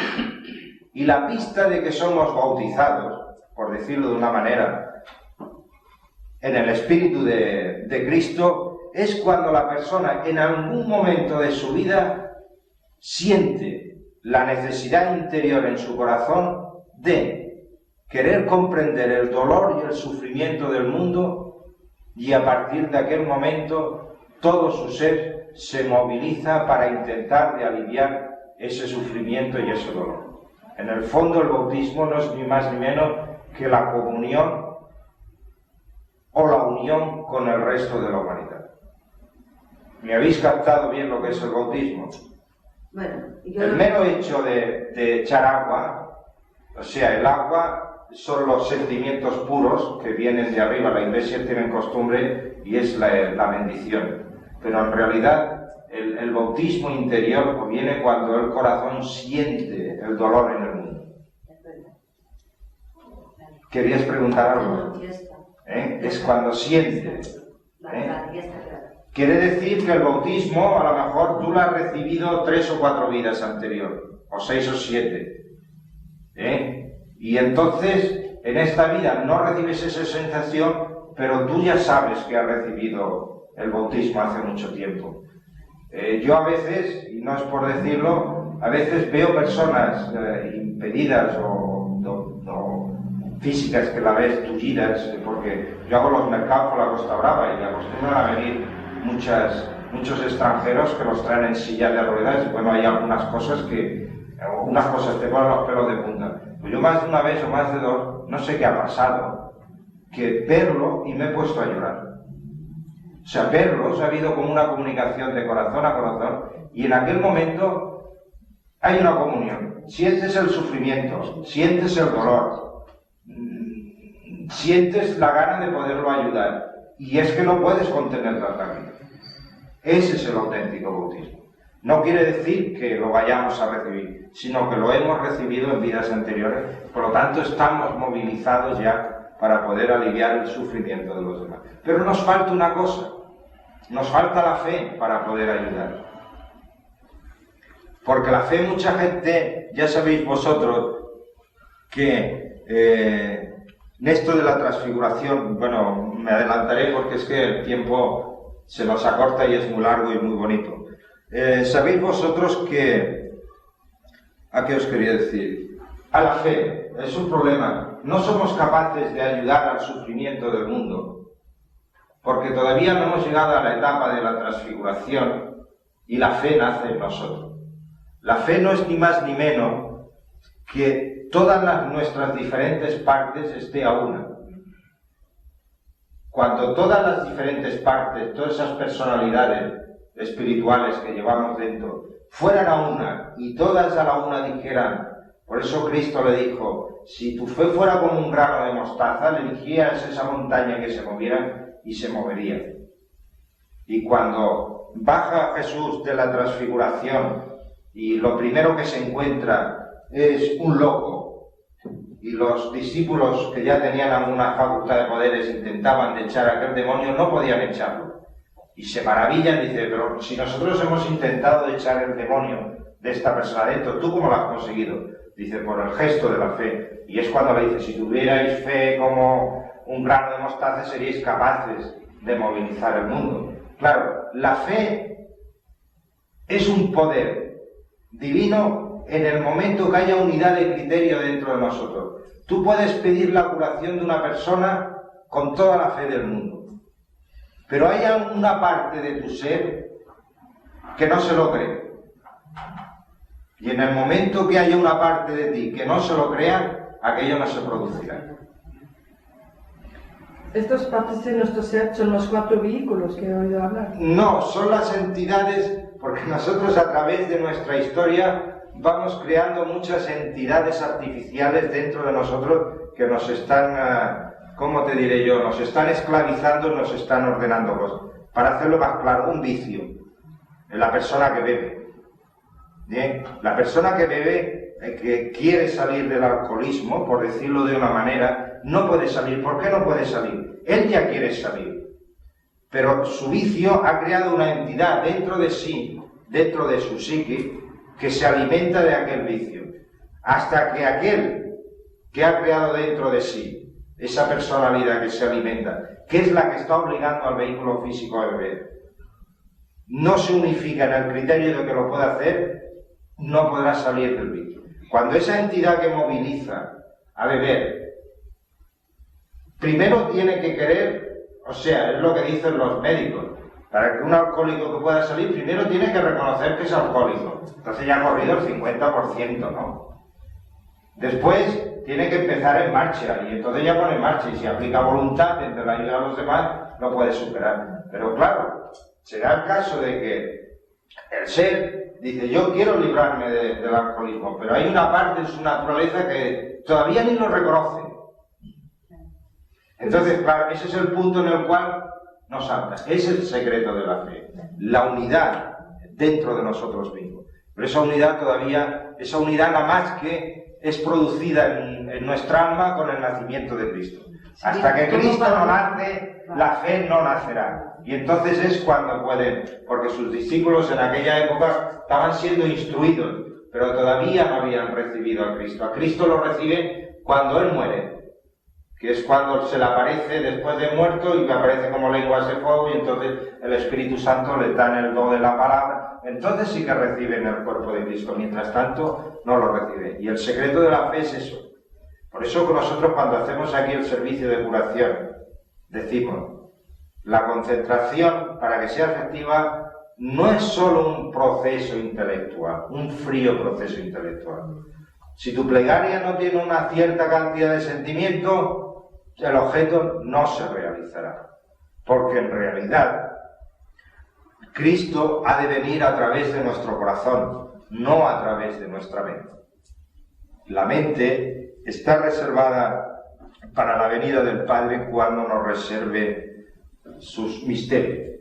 Y la pista de que somos bautizados, por decirlo de una manera, en el Espíritu de Cristo, es cuando la persona en algún momento de su vida siente la necesidad interior en su corazón de querer comprender el dolor y el sufrimiento del mundo, y a partir de aquel momento todo su ser se moviliza para intentar de aliviar ese sufrimiento y ese dolor. En el fondo, el bautismo no es ni más ni menos que la comunión o la unión con el resto de la humanidad. ¿Me habéis captado bien lo que es el bautismo? Bueno, el mero hecho de echar agua, o sea, el agua son los sentimientos puros que vienen de arriba. La Iglesia tiene costumbre y es la bendición. Pero en realidad el bautismo interior viene cuando el corazón siente el dolor en el mundo. ¿Querías preguntar algo? Es cuando siente. Quiere decir que el bautismo, a lo mejor tú lo has recibido 3 o 4 vidas anteriores, o 6 o 7. Y entonces, en esta vida no recibes esa sensación, pero tú ya sabes que has recibido el bautismo hace mucho tiempo. Yo a veces, y no es por decirlo, a veces veo personas impedidas o físicas que la ves tullidas, porque yo hago los mercados por la Costa Brava y acostumbran a venir muchos extranjeros que los traen en sillas de ruedas, y bueno, hay algunas cosas te ponen los pelos de punta. Pues yo más de una vez o más de 2, no sé qué ha pasado, que verlo y me he puesto a llorar. O sea, verlos ha habido como una comunicación de corazón a corazón, y en aquel momento hay una comunión. Sientes el sufrimiento, sientes el dolor, sientes la gana de poderlo ayudar, y es que no puedes contener la lágrima. Ese es el auténtico bautismo. No quiere decir que lo vayamos a recibir, sino que lo hemos recibido en vidas anteriores, por lo tanto estamos movilizados ya para poder aliviar el sufrimiento de los demás. Pero nos falta una cosa, nos falta la fe para poder ayudar. Porque la fe, mucha gente, ya sabéis vosotros que en esto de la transfiguración, bueno, me adelantaré porque es que el tiempo se nos acorta y es muy largo y muy bonito. Sabéis vosotros que, ¿a qué os quería decir? A la fe, es un problema. No somos capaces de ayudar al sufrimiento del mundo, porque todavía no hemos llegado a la etapa de la transfiguración y la fe nace en nosotros. La fe no es ni más ni menos que todas nuestras diferentes partes esté a una. Cuando todas las diferentes partes, todas esas personalidades espirituales que llevamos dentro, fueran a una y todas a la una dijeran, por eso Cristo le dijo, si tu fe fuera como un grano de mostaza, le dijeras esa montaña que se moviera y se movería. Y cuando baja Jesús de la transfiguración y lo primero que se encuentra es un loco, y los discípulos que ya tenían alguna facultad de poderes intentaban de echar a aquel demonio, no podían echarlo. Y se maravillan, dice, pero si nosotros hemos intentado de echar el demonio de esta persona dentro, ¿tú cómo lo has conseguido? Dice, por el gesto de la fe. Y es cuando le dice, si tuvierais fe como un grano de mostaza, seríais capaces de movilizar el mundo. Claro, la fe es un poder divino en el momento que haya unidad de criterio dentro de nosotros. Tú puedes pedir la curación de una persona con toda la fe del mundo, pero hay una parte de tu ser que no se lo cree. Y en el momento que haya una parte de ti que no se lo crea, aquello no se producirá. Estas partes de nuestro ser son los 4 vehículos que he oído hablar. No, son las entidades, porque nosotros a través de nuestra historia vamos creando muchas entidades artificiales dentro de nosotros que nos están, ¿cómo te diré yo? Nos están esclavizando, nos están ordenando cosas. Para hacerlo más claro, un vicio en la persona que bebe. Bien, la persona que bebe, que quiere salir del alcoholismo, por decirlo de una manera, no puede salir. ¿Por qué no puede salir? Él ya quiere salir, pero su vicio ha creado una entidad dentro de sí, dentro de su psique, que se alimenta de aquel vicio, hasta que aquel que ha creado dentro de sí, esa personalidad que se alimenta, que es la que está obligando al vehículo físico a beber, no se unifica en el criterio de que lo puede hacer, no podrá salir del vicio. Cuando esa entidad que moviliza a beber, primero tiene que querer, o sea, es lo que dicen los médicos, para que un alcohólico que pueda salir, primero tiene que reconocer que es alcohólico. Entonces ya ha corrido el 50%, ¿no? Después tiene que empezar en marcha, y entonces ya pone en marcha, y si aplica voluntad entre la ayuda a los demás, lo puede superar. Pero claro, será el caso de que el ser dice, yo quiero librarme del alcoholismo, pero hay una parte de su naturaleza que todavía ni lo reconoce. Entonces, claro, ese es el punto en el cual nos salta. Ese es el secreto de la fe, la unidad dentro de nosotros mismos. Pero esa unidad nada más que es producida en nuestra alma con el nacimiento de Cristo. Hasta que Cristo no nace, la fe no nacerá. Y entonces es cuando pueden, porque sus discípulos en aquella época estaban siendo instruidos, pero todavía no habían recibido a Cristo. A Cristo lo reciben cuando Él muere, que es cuando se le aparece después de muerto y le aparece como lenguas de fuego, y entonces el Espíritu Santo les da el don de la palabra. Entonces sí que reciben el cuerpo de Cristo, mientras tanto no lo reciben. Y el secreto de la fe es eso. Por eso que nosotros cuando hacemos aquí el servicio de curación, decimos, la concentración para que sea efectiva no es solo un proceso intelectual, un frío proceso intelectual. Si tu plegaria no tiene una cierta cantidad de sentimiento, el objeto no se realizará. Porque en realidad Cristo ha de venir a través de nuestro corazón, no a través de nuestra mente. La mente está reservada para la venida del Padre cuando nos reserve sus misterios.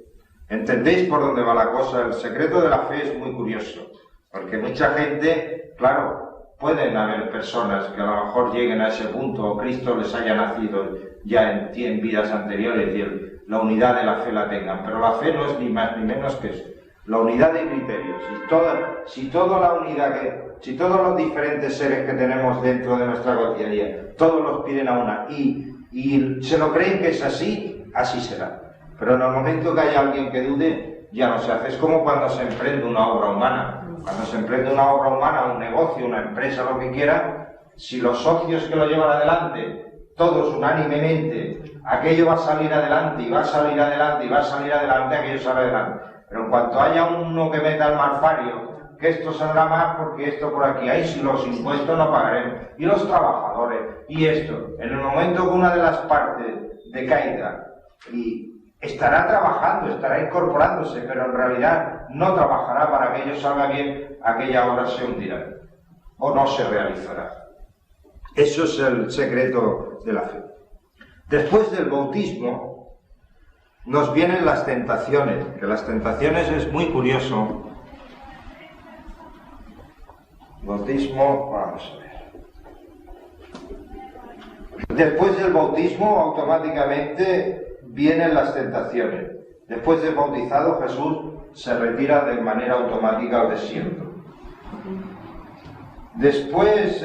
¿Entendéis por dónde va la cosa? El secreto de la fe es muy curioso, porque mucha gente, claro, pueden haber personas que a lo mejor lleguen a ese punto, o Cristo les haya nacido ya en vidas anteriores y la unidad de la fe la tengan, pero la fe no es ni más ni menos que eso, la unidad de criterios. Si todos los diferentes seres que tenemos dentro de nuestra conciencia, todos los piden a una y se lo creen que es así, así será. Pero en el momento que haya alguien que dude, ya no se hace. Es como cuando se emprende una obra humana. Cuando se emprende una obra humana, un negocio, una empresa, lo que quiera, si los socios que lo llevan adelante, todos unánimemente, aquello va a salir adelante, y va a salir adelante, y va a salir adelante, aquello sale adelante. Pero en cuanto haya uno que meta el malfario, que esto saldrá más porque esto por aquí, ahí si los impuestos no pagaremos, y los trabajadores, y esto, en el momento que una de las partes decaiga, y estará trabajando, estará incorporándose, pero en realidad no trabajará para que ello salga bien, aquella obra se hundirá o no se realizará. Eso es el secreto de la fe. Después del bautismo nos vienen las tentaciones, que las tentaciones es muy curioso. Bautismo, vamos a ver. Después del bautismo automáticamente vienen las tentaciones. Después de bautizado, Jesús se retira de manera automática al desierto. Después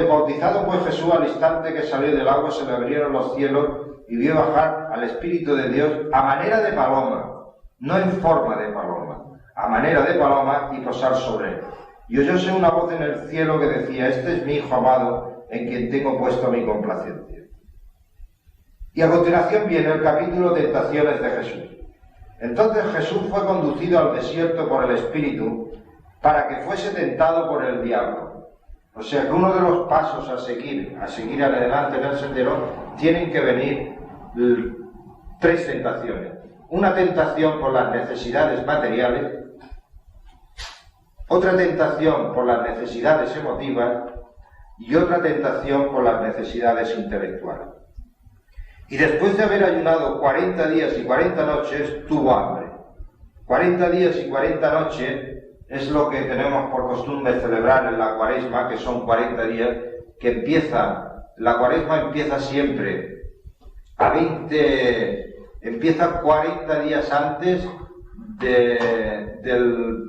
bautizado, pues Jesús, al instante que salió del agua, se le abrieron los cielos y vio bajar al Espíritu de Dios a manera de paloma, no en forma de paloma, a manera de paloma, y posar sobre él. Y oyóse una voz en el cielo que decía: este es mi Hijo amado, en quien tengo puesto mi complacencia. Y a continuación viene el capítulo Tentaciones de Jesús. Entonces Jesús fue conducido al desierto por el Espíritu para que fuese tentado por el diablo. O sea que uno de los pasos a seguir adelante en el sendero, tienen que venir 3 tentaciones. Una tentación por las necesidades materiales, otra tentación por las necesidades emotivas y otra tentación por las necesidades intelectuales. Y después de haber ayunado 40 días y 40 noches, tuvo hambre. 40 días y 40 noches es lo que tenemos por costumbre celebrar en la Cuaresma, que son 40 días, la Cuaresma empieza siempre empieza 40 días antes del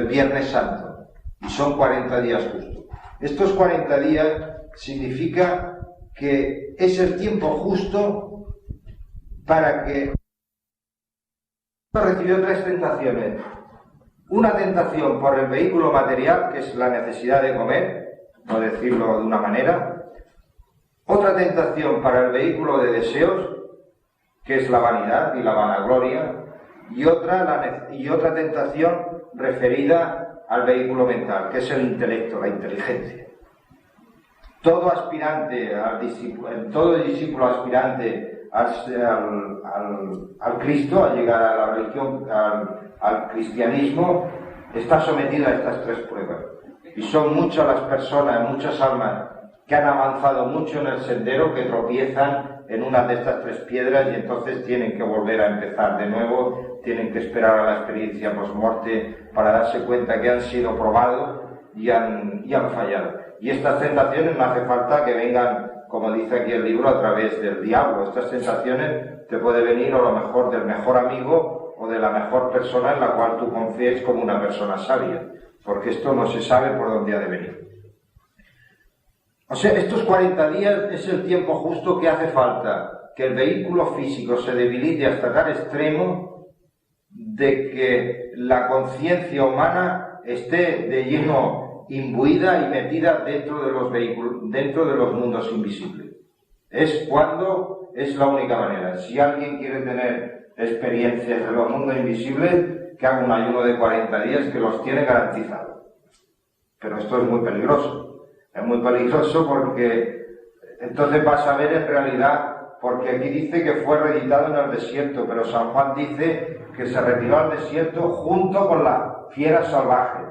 Viernes Santo, y son 40 días justos. Estos 40 días significa que es el tiempo justo para que recibió 3 tentaciones. Una tentación por el vehículo material, que es la necesidad de comer, no decirlo de una manera. Otra tentación para el vehículo de deseos, que es la vanidad y la vanagloria. Y otra tentación referida al vehículo mental, que es el intelecto, la inteligencia. Todo discípulo aspirante al Cristo, al llegar a la religión, al cristianismo, está sometido a estas 3 pruebas. Y son muchas las personas, muchas almas que han avanzado mucho en el sendero, que tropiezan en una de estas 3 piedras y entonces tienen que volver a empezar de nuevo, tienen que esperar a la experiencia post-muerte para darse cuenta que han sido probados y han fallado. Y estas tentaciones no hace falta que vengan, como dice aquí el libro, a través del diablo. Estas tentaciones te puede venir a lo mejor del mejor amigo o de la mejor persona en la cual tú confíes como una persona sabia, porque esto no se sabe por dónde ha de venir. O sea, estos 40 días es el tiempo justo que hace falta que el vehículo físico se debilite hasta tal extremo de que la conciencia humana esté de lleno imbuida y metida dentro de los vehículos, dentro de los mundos invisibles. Es la única manera. Si alguien quiere tener experiencias de los mundos invisibles, que haga un ayuno de 40 días que los tiene garantizados. Pero esto es muy peligroso. Es muy peligroso porque entonces vas a ver en realidad, porque aquí dice que fue reeditado en el desierto, pero San Juan dice que se retiró al desierto junto con la fiera salvaje.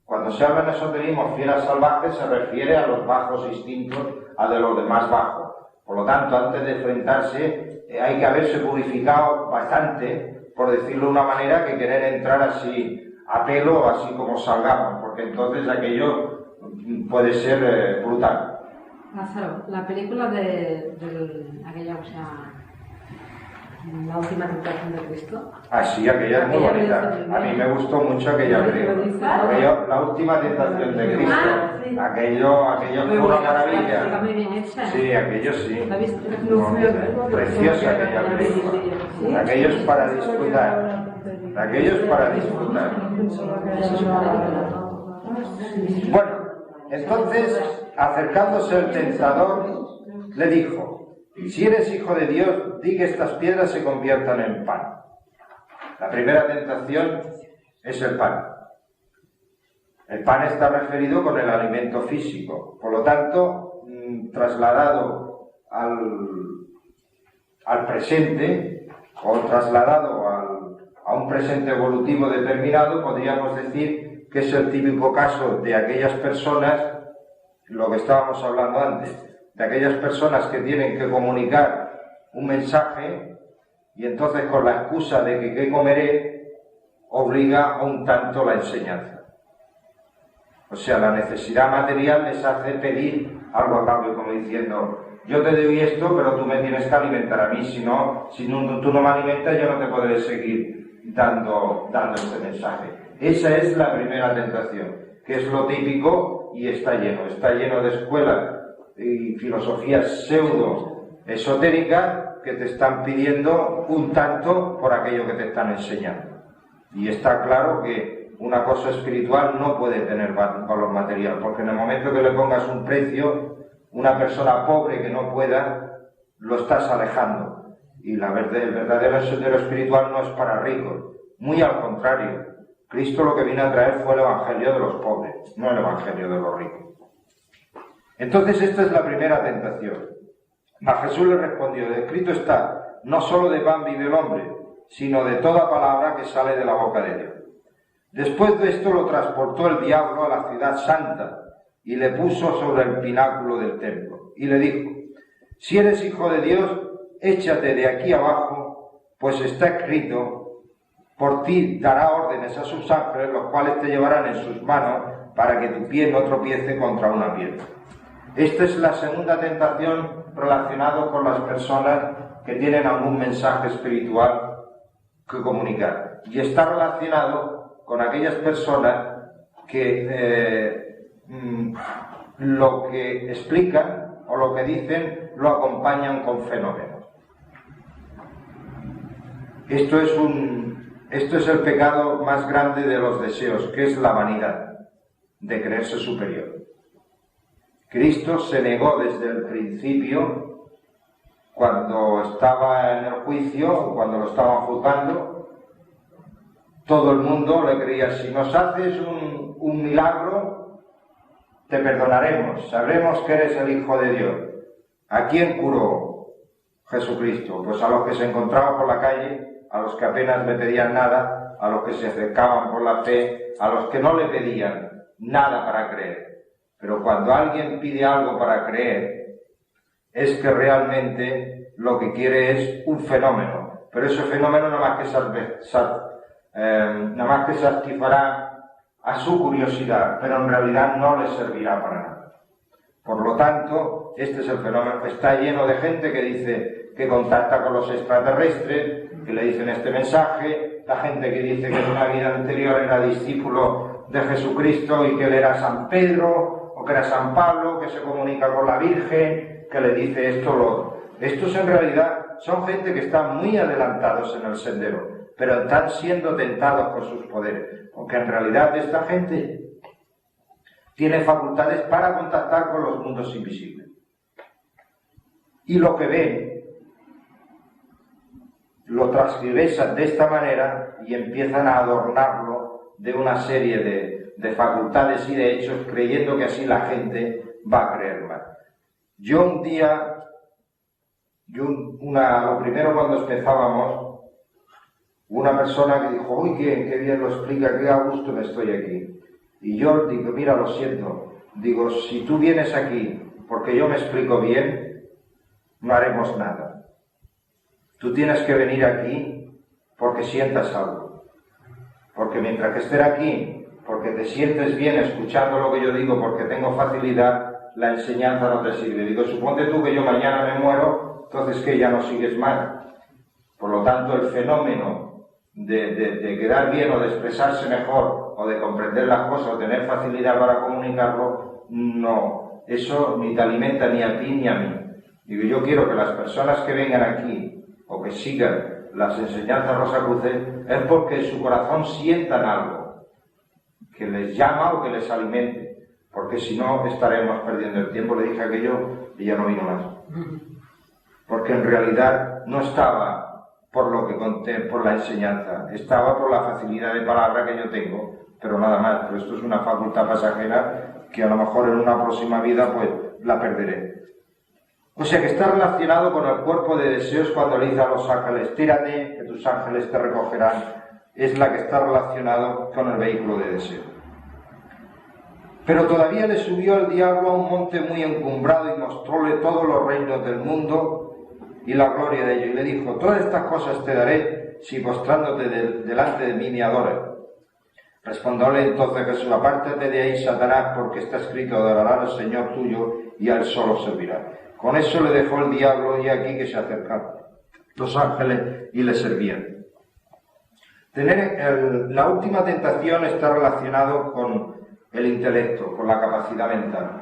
Cuando se habla en esoterismo fiera salvaje se refiere a los bajos instintos, a de los demás bajos. Por lo tanto, antes de enfrentarse hay que haberse purificado bastante, por decirlo de una manera, que querer entrar así a pelo, así como salgamos, porque entonces aquello puede ser brutal. Lázaro, la película de aquella, o sea, La última tentación de Cristo. Ah, sí, aquella es muy bonita. A mí me gustó mucho aquella película. La última tentación de Cristo. Aquello fue una maravilla. Está muy bien hecha. Sí, aquello sí. ¿La viste? Preciosa aquella película. Aquello es para disfrutar. Aquello es para disfrutar. Bueno, entonces, acercándose el tentador, le dijo: si eres hijo de Dios, di que estas piedras se conviertan en pan. La primera tentación es el pan. El pan está referido con el alimento físico. Por lo tanto, trasladado al presente, o trasladado a un presente evolutivo determinado, podríamos decir que es el típico caso de aquellas personas, lo que estábamos hablando antes, de aquellas personas que tienen que comunicar un mensaje y entonces con la excusa de que qué comeré obliga a un tanto la enseñanza. O sea, la necesidad material les hace pedir algo a cambio, como diciendo: yo te doy esto, pero tú me tienes que alimentar a mí, si tú no me alimentas, yo no te podré seguir dando este mensaje. Esa es la primera tentación, que es lo típico y está lleno de escuelas y filosofías pseudo-esotéricas que te están pidiendo un tanto por aquello que te están enseñando. Y está claro que una cosa espiritual no puede tener valor material, porque en el momento que le pongas un precio, una persona pobre que no pueda, lo estás alejando. Y el verdadero sendero espiritual no es para ricos, muy al contrario. Cristo lo que vino a traer fue el evangelio de los pobres, no el evangelio de los ricos. Entonces esta es la primera tentación. A Jesús le respondió: escrito está, no solo de pan vive el hombre, sino de toda palabra que sale de la boca de Dios. Después de esto lo transportó el diablo a la ciudad santa y le puso sobre el pináculo del templo. Y le dijo: si eres hijo de Dios, échate de aquí abajo, pues está escrito, por ti dará órdenes a sus ángeles, los cuales te llevarán en sus manos para que tu pie no tropiece contra una piedra. Esta es la segunda tentación relacionada con las personas que tienen algún mensaje espiritual que comunicar. Y está relacionado con aquellas personas que lo que explican o lo que dicen lo acompañan con fenómenos. Esto es el pecado más grande de los deseos, que es la vanidad, de creerse superior. Cristo se negó desde el principio, cuando estaba en el juicio, cuando lo estaban juzgando. Todo el mundo le creía: si nos haces un milagro, te perdonaremos, sabremos que eres el Hijo de Dios. ¿A quién curó Jesucristo? Pues a los que se encontraban por la calle, a los que apenas le pedían nada, a los que se acercaban por la fe, a los que no le pedían nada para creer. Pero cuando alguien pide algo para creer, es que realmente lo que quiere es un fenómeno. Pero ese fenómeno nada más que satisfará a su curiosidad, pero en realidad no le servirá para nada. Por lo tanto, este es el fenómeno. Está lleno de gente que dice que contacta con los extraterrestres, que le dicen este mensaje, la gente que dice que en una vida anterior era discípulo de Jesucristo y que él era San Pedro, o que era San Pablo, que se comunica con la Virgen, que le dice esto o lo otro. Estos en realidad son gente que están muy adelantados en el sendero, pero están siendo tentados por sus poderes, porque en realidad esta gente tiene facultades para contactar con los mundos invisibles. Y lo que ven lo transgresan de esta manera y empiezan a adornarlo de una serie de facultades y de hechos, creyendo que así la gente va a creer más. Lo primero cuando empezábamos, una persona que dijo: uy, qué bien lo explica, qué a gusto me estoy aquí. Y yo digo: mira, lo siento, digo, si tú vienes aquí porque yo me explico bien, no haremos nada. Tú tienes que venir aquí porque sientas algo. Porque mientras que estés aquí, porque te sientes bien escuchando lo que yo digo, porque tengo facilidad, la enseñanza no te sirve. Digo, suponte tú que yo mañana me muero, entonces que ya no sigues mal. Por lo tanto, el fenómeno de quedar bien o de expresarse mejor o de comprender las cosas o tener facilidad para comunicarlo, no, eso ni te alimenta ni a ti ni a mí. Digo, yo quiero que las personas que vengan aquí o que sigan las enseñanzas rosacruces es porque en su corazón sientan algo que les llama o que les alimente, porque si no estaremos perdiendo el tiempo. Le dije aquello y ya no vino más, porque en realidad no estaba por lo que conté, por la enseñanza, estaba por la facilidad de palabra que yo tengo, pero nada más. Pero esto es una facultad pasajera que a lo mejor en una próxima vida pues la perderé. O sea que está relacionado con el cuerpo de deseos cuando le dice a los ángeles: tírate, que tus ángeles te recogerán. Es la que está relacionado con el vehículo de deseo. Pero todavía le subió el diablo a un monte muy encumbrado y mostróle todos los reinos del mundo y la gloria de ellos. Y le dijo: todas estas cosas te daré si postrándote delante de mí me adoras. Respondióle entonces Jesús: apártate de ahí, Satanás, porque está escrito: adorarás al Señor tuyo y a él solo servirá. Con eso le dejó el diablo, y aquí que se acercaron los ángeles y le servían. La última tentación está relacionado con el intelecto, con la capacidad mental.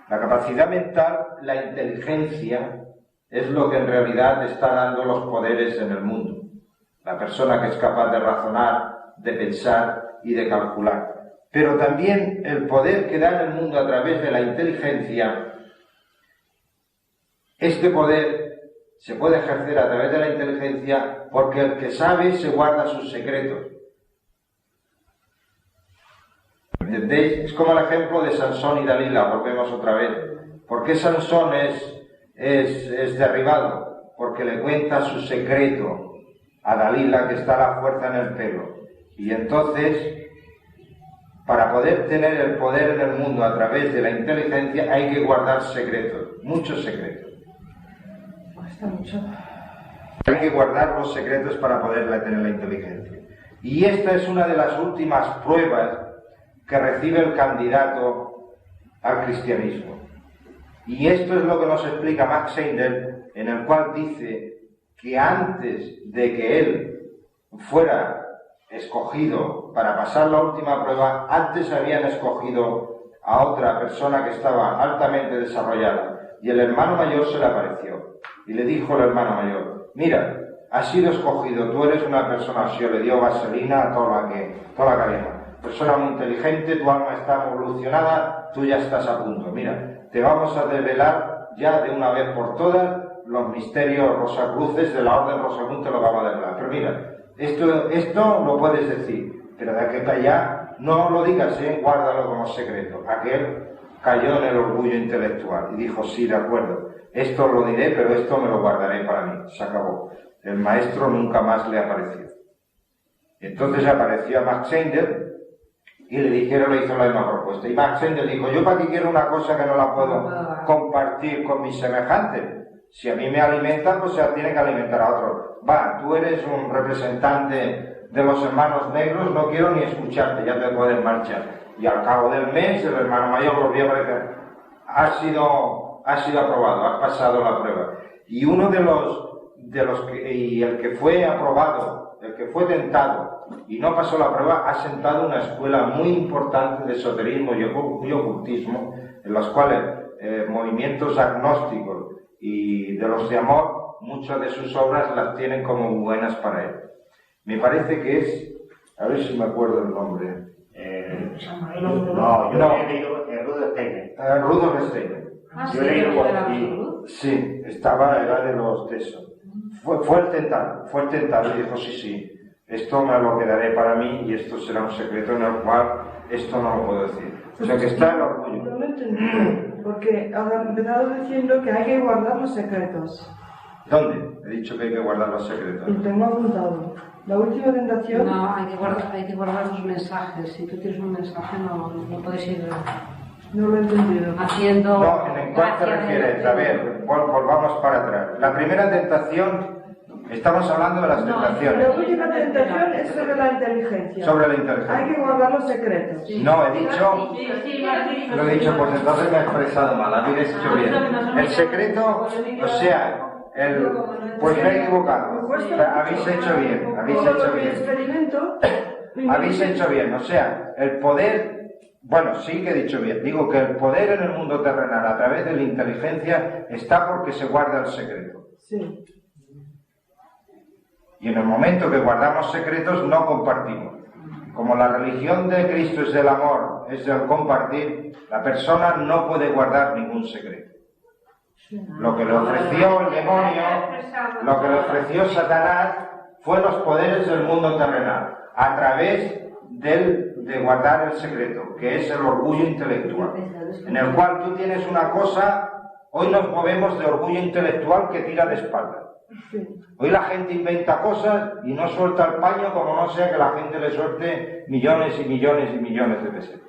La capacidad mental, la inteligencia, es lo que en realidad está dando los poderes en el mundo. La persona que es capaz de razonar, de pensar y de calcular. Pero también el poder que da en el mundo a través de la inteligencia, este poder se puede ejercer a través de la inteligencia, porque el que sabe se guarda sus secretos. ¿Entendéis? Es como el ejemplo de Sansón y Dalila, volvemos otra vez. ¿Por qué Sansón es derribado? Porque le cuenta su secreto a Dalila, que está la fuerza en el pelo. Y entonces, para poder tener el poder en el mundo a través de la inteligencia, hay que guardar secretos, muchos secretos. Cuesta mucho. Hay que guardar los secretos para poder tener la inteligencia. Y esta es una de las últimas pruebas que recibe el candidato al cristianismo. Y esto es lo que nos explica Max Seidel, en el cual dice que antes de que él fuera escogido para pasar la última prueba, antes habían escogido a otra persona que estaba altamente desarrollada, y el hermano mayor se le apareció y le dijo al hermano mayor: mira, has sido escogido, tú eres una persona así, le dio vaselina a toda la cadena, persona muy inteligente, tu alma está evolucionada, tú ya estás a punto, mira, te vamos a develar ya de una vez por todas los misterios rosacruces de la orden Rosacruz, te lo vamos a develar. Pero mira, esto lo puedes decir, pero de aquí para allá no lo digas, guárdalo como secreto. Aquel cayó en el orgullo intelectual y dijo: sí, de acuerdo, esto lo diré, pero esto me lo guardaré para mí. Se acabó. El maestro nunca más le apareció. Entonces apareció a Max Seidel y le dijeron, le hizo la misma propuesta. Y Max Seidel dijo: yo para qué quiero una cosa que no la puedo compartir con mis semejantes. Si a mí me alimentan, pues se tiene que alimentar a otros. Va, tú eres un representante de los hermanos negros, no quiero ni escucharte, ya te puedes marchar. Y al cabo del mes, el hermano mayor volvió a aparecer: has sido aprobado, has pasado la prueba. Y uno de los que, el que fue aprobado, el que fue tentado y no pasó la prueba, ha sentado una escuela muy importante de esoterismo y ocultismo, en los cuales movimientos agnósticos y de los de amor, muchas de sus obras las tienen como buenas para él. Me parece que es, a ver si me acuerdo el nombre. No, yo he leído Rudolf Steiner. Rudolf Steiner. Yo he leído por aquí. Sí, era de los de eso. Fue el tentado y dijo: sí, esto me lo quedaré para mí y esto será un secreto en el cual esto no lo puedo decir. O sea que está el orgullo. No lo entendí, porque ahora he empezado diciendo que hay que guardar los secretos. ¿Dónde? He dicho que hay que guardar los secretos. Y tengo apuntado. La última tentación... No, hay que guardar los mensajes. Si tú tienes un mensaje, no puedes ir No lo he entendido. haciendo... No, ¿en cuál te refieres? A ver, volvamos para atrás. La primera tentación, estamos hablando de las tentaciones. La última tentación es sobre la inteligencia. Sobre la inteligencia. Hay que guardar los secretos. No, he dicho... Lo he dicho, pues entonces me he expresado mal, habéis hecho bien. El secreto, o sea... pues me he equivocado. Habéis hecho bien, habéis hecho bien. O sea, el poder, bueno, sí que he dicho bien. Digo que el poder en el mundo terrenal a través de la inteligencia está porque se guarda el secreto. Sí. Y en el momento que guardamos secretos no compartimos. Como la religión de Cristo es del amor, es del compartir, la persona no puede guardar ningún secreto. Lo que le ofreció el demonio, lo que le ofreció Satanás, fue los poderes del mundo terrenal, a través de guardar el secreto, que es el orgullo intelectual, en el cual tú tienes una cosa. Hoy nos movemos de orgullo intelectual que tira de espalda. Hoy la gente inventa cosas y no suelta el paño, como no sea que la gente le suelte millones y millones y millones de pesetas.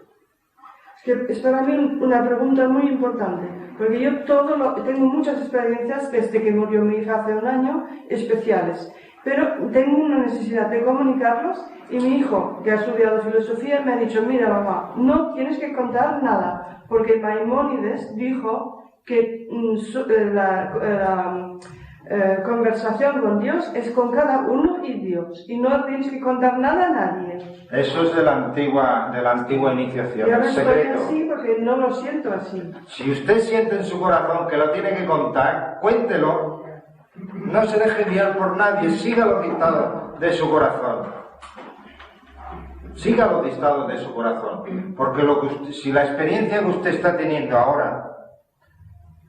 Es para mí una pregunta muy importante, porque yo tengo muchas experiencias desde que murió mi hija hace un año, especiales, pero tengo una necesidad de comunicarlos, y mi hijo, que ha estudiado filosofía, me ha dicho: mira, mamá, no tienes que contar nada, porque Maimónides dijo que conversación con Dios es con cada uno y Dios, y no tienes que contar nada a nadie. Eso es de la antigua iniciación, Yo el me estoy secreto. así porque no lo siento así. Si usted siente en su corazón que lo tiene que contar, cuéntelo. No se deje guiar por nadie, siga los dictados de su corazón. Siga los dictados de su corazón. Porque si la experiencia que usted está teniendo ahora,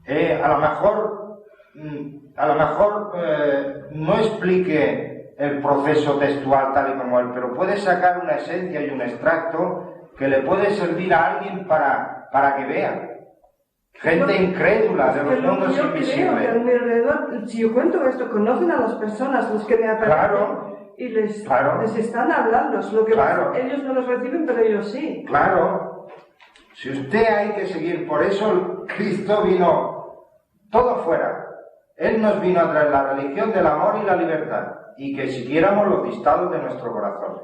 a lo mejor a lo mejor no explique el proceso textual tal y como él, pero puede sacar una esencia y un extracto que le puede servir a alguien para que vea. Gente incrédula de los mundos invisibles. Que a mi alrededor, si yo cuento esto, conocen a las personas, los que me aparecen, Claro. y les Claro. están hablando. Lo que Claro. ellos no los reciben, pero ellos sí. Claro. Si usted hay que seguir, por eso Cristo vino todo fuera. Él nos vino a traer la religión del amor y la libertad, y que siguiéramos los dictados de nuestro corazón.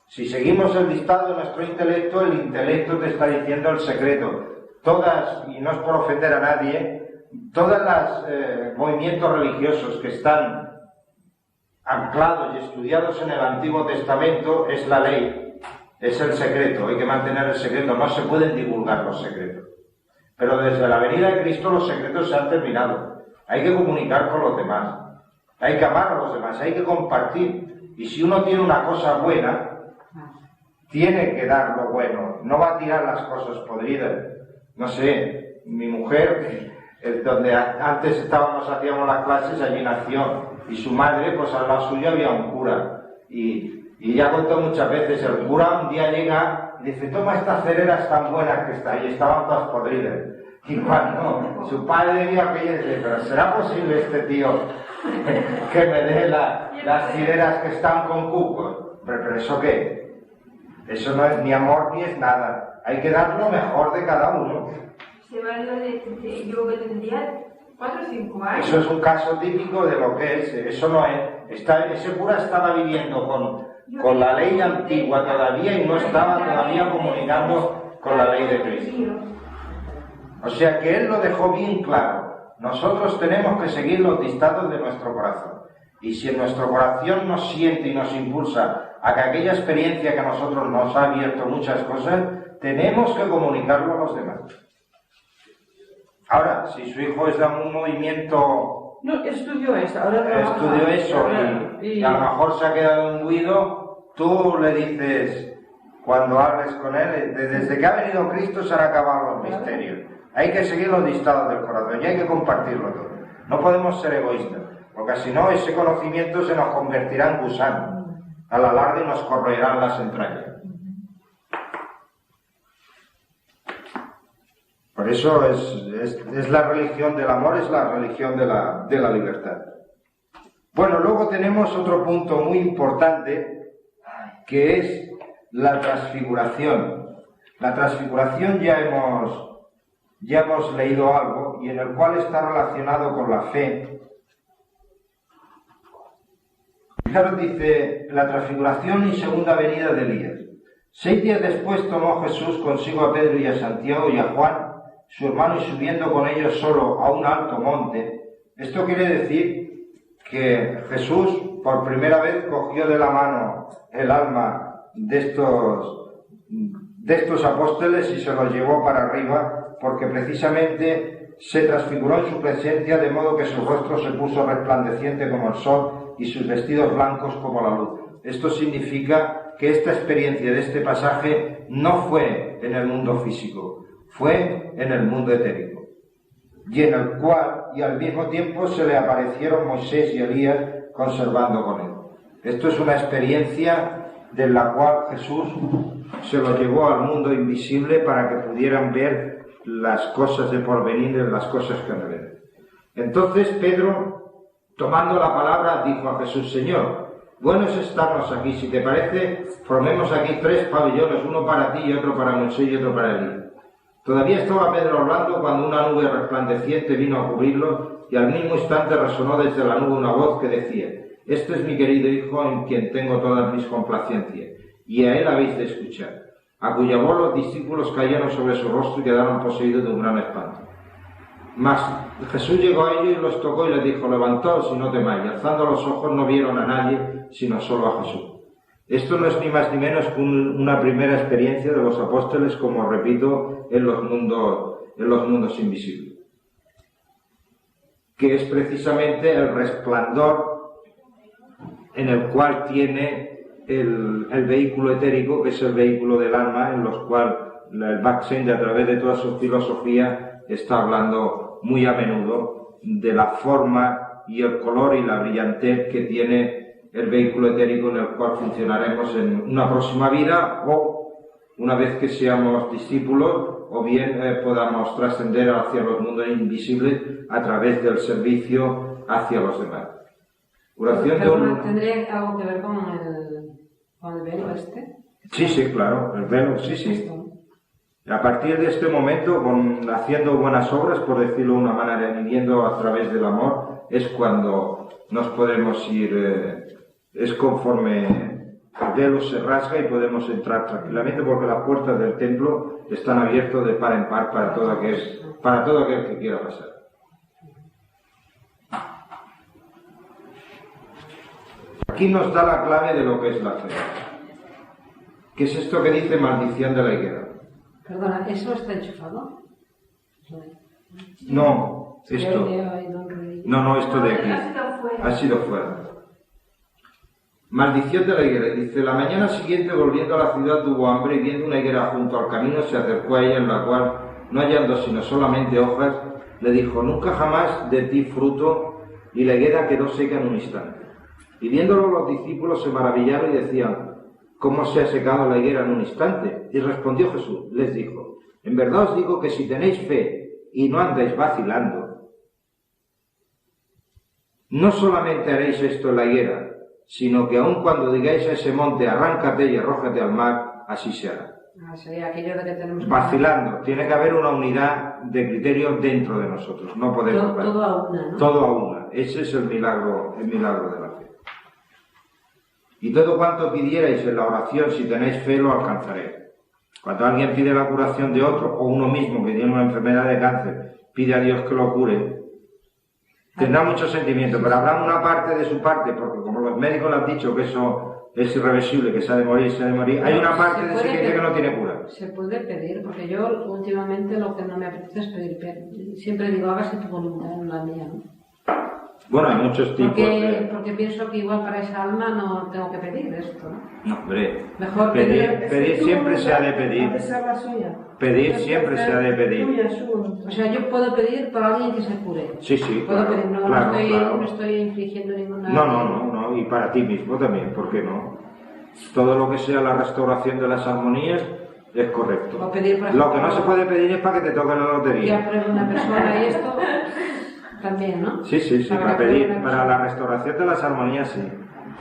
Si seguimos el dictado de nuestro intelecto, el intelecto te está diciendo el secreto. Todas, y no es por ofender a nadie, todos los movimientos religiosos que están anclados y estudiados en el Antiguo Testamento es la ley, es el secreto, hay que mantener el secreto, no se pueden divulgar los secretos. Pero desde la venida de Cristo los secretos se han terminado, hay que comunicar con los demás, hay que amar a los demás, hay que compartir. Y si uno tiene una cosa buena, tiene que dar lo bueno, no va a tirar las cosas podridas. No sé, mi mujer, donde antes hacíamos las clases, allí nació, y su madre, pues al lado suyo había un cura, y ya contó muchas veces, el cura un día llega y dice, toma estas cereras tan buenas que está, y estaban todas podridas. Y cuando su padre vio aquello, dice, pero ¿será posible este tío que me dé las cireras que están con cucos? ¿Pero eso qué? Eso no es ni amor ni es nada. Hay que dar lo mejor de cada uno. Se va yo que tendría 4 o 5 años. Eso es un caso típico de lo que es. Eso no es. Ese cura estaba viviendo con la ley antigua todavía y no estaba todavía comunicando con la ley de Cristo. O sea que él lo dejó bien claro. Nosotros tenemos que seguir los dictados de nuestro corazón. Y si en nuestro corazón nos siente y nos impulsa a que aquella experiencia que a nosotros nos ha abierto muchas cosas, tenemos que comunicarlo a los demás. Ahora, si su hijo es de un movimiento... No, estudió eso. Ahora estudió eso y a lo mejor se ha quedado imbuido, tú le dices, cuando hables con él, desde que ha venido Cristo se han acabado los misterios. Hay que seguir los dictados del corazón y hay que compartirlo todo. No podemos ser egoístas, porque si no, ese conocimiento se nos convertirá en gusano. A la larga nos corroerán las entrañas. Por eso es la religión del amor, es la religión de la libertad. Bueno, luego tenemos otro punto muy importante, que es la transfiguración. La transfiguración ya hemos leído algo, y en el cual está relacionado con la fe. Fijaros, dice, la transfiguración y segunda venida de Elías. 6 días después tomó Jesús consigo a Pedro y a Santiago y a Juan, su hermano, y subiendo con ellos solo a un alto monte. Esto quiere decir que Jesús por primera vez cogió de la mano el alma de estos apóstoles y se los llevó para arriba, porque precisamente se transfiguró en su presencia, de modo que su rostro se puso resplandeciente como el sol y sus vestidos blancos como la luz. Esto significa que esta experiencia de este pasaje no fue en el mundo físico, fue en el mundo etérico, y en el cual, y al mismo tiempo, se le aparecieron Moisés y Elías conservando con él. Esto es una experiencia de la cual Jesús se lo llevó al mundo invisible para que pudieran ver las cosas de porvenir, las cosas que no ven. Entonces Pedro, tomando la palabra, dijo a Jesús, Señor, bueno es estarnos aquí, si te parece, formemos aquí 3 pabellones, uno para ti y otro para Moisés y otro para Elías. Todavía estaba Pedro hablando cuando una nube resplandeciente vino a cubrirlo, y al mismo instante resonó desde la nube una voz que decía, este es mi querido Hijo en quien tengo todas mis complacencias, y a él habéis de escuchar. A cuya voz los discípulos cayeron sobre su rostro y quedaron poseídos de un gran espanto. Mas Jesús llegó a ellos y los tocó y les dijo, levantaos y no temáis. Y alzando los ojos no vieron a nadie, sino solo a Jesús. Esto no es ni más ni menos que una primera experiencia de los apóstoles, como repito, en los mundos invisibles, que es precisamente el resplandor en el cual tiene el vehículo etérico, que es el vehículo del alma, en los cuales el Baksen, a través de toda su filosofía, está hablando muy a menudo de la forma y el color y la brillantez que tiene el vehículo etérico en el cual funcionaremos en una próxima vida o una vez que seamos discípulos o bien podamos trascender hacia los mundos invisibles a través del servicio hacia los demás. Oración de un... ¿Tendría algo que ver con el velo este? Sí, claro, el velo, sí. A partir de este momento, haciendo buenas obras, por decirlo de una manera, viviendo a través del amor, es cuando nos podemos ir, es conforme el velo se rasga y podemos entrar tranquilamente porque las puertas del templo están abiertas de par en par para todo aquel que quiera pasar. Aquí nos da la clave de lo que es la fe. ¿Qué es esto que dice maldición de la higuera? Perdona, ¿eso está enchufado? No, esto. No, esto de aquí. Ha sido fuera. Maldición de la higuera. Dice, la mañana siguiente, volviendo a la ciudad, tuvo hambre y viendo una higuera junto al camino, se acercó a ella, en la cual, no hallando sino solamente hojas, le dijo, nunca jamás de ti fruto, y la higuera quedó seca en un instante. Y viéndolo los discípulos se maravillaron y decían, ¿cómo se ha secado la higuera en un instante? Y respondió Jesús, les dijo, en verdad os digo que si tenéis fe y no andáis vacilando, no solamente haréis esto en la higuera, sino que aun cuando digáis a ese monte, arráncate y arrójate al mar, así se hará. Sería aquello de que tenemos vacilando, tiene que haber una unidad de criterio dentro de nosotros, no podemos... Todo a una, ¿no? Todo a una, ese es el milagro de la fe. Y todo cuanto pidierais en la oración, si tenéis fe, lo alcanzaréis. Cuando alguien pide la curación de otro, o uno mismo que tiene una enfermedad de cáncer, pide a Dios que lo cure, tendrá mucho sentimiento, pero habrá una parte de su parte, porque como los médicos le han dicho que eso es irreversible, que se ha de morir, hay una parte de ese que dice que no tiene cura. Se puede pedir, porque yo últimamente lo que no me apetece es pedir, siempre digo, hágase tu voluntad, en la mía, ¿no? Bueno, hay muchos tipos porque pienso que igual para esa alma no tengo que pedir esto, ¿no? No, hombre, mejor pedir siempre se ha de pedir. Pedir siempre se ha de pedir. O sea, yo puedo pedir para alguien que se cure. Sí, puedo claro, pedir, no estoy infligiendo ninguna... No, y para ti mismo también, ¿por qué no? Todo lo que sea la restauración de las armonías es correcto. O pedir, por ejemplo, lo que no se puede pedir es para que te toquen la lotería. Ya pruebe una persona y esto... También, ¿no? Sí, para pedir, para la restauración de las armonías, sí.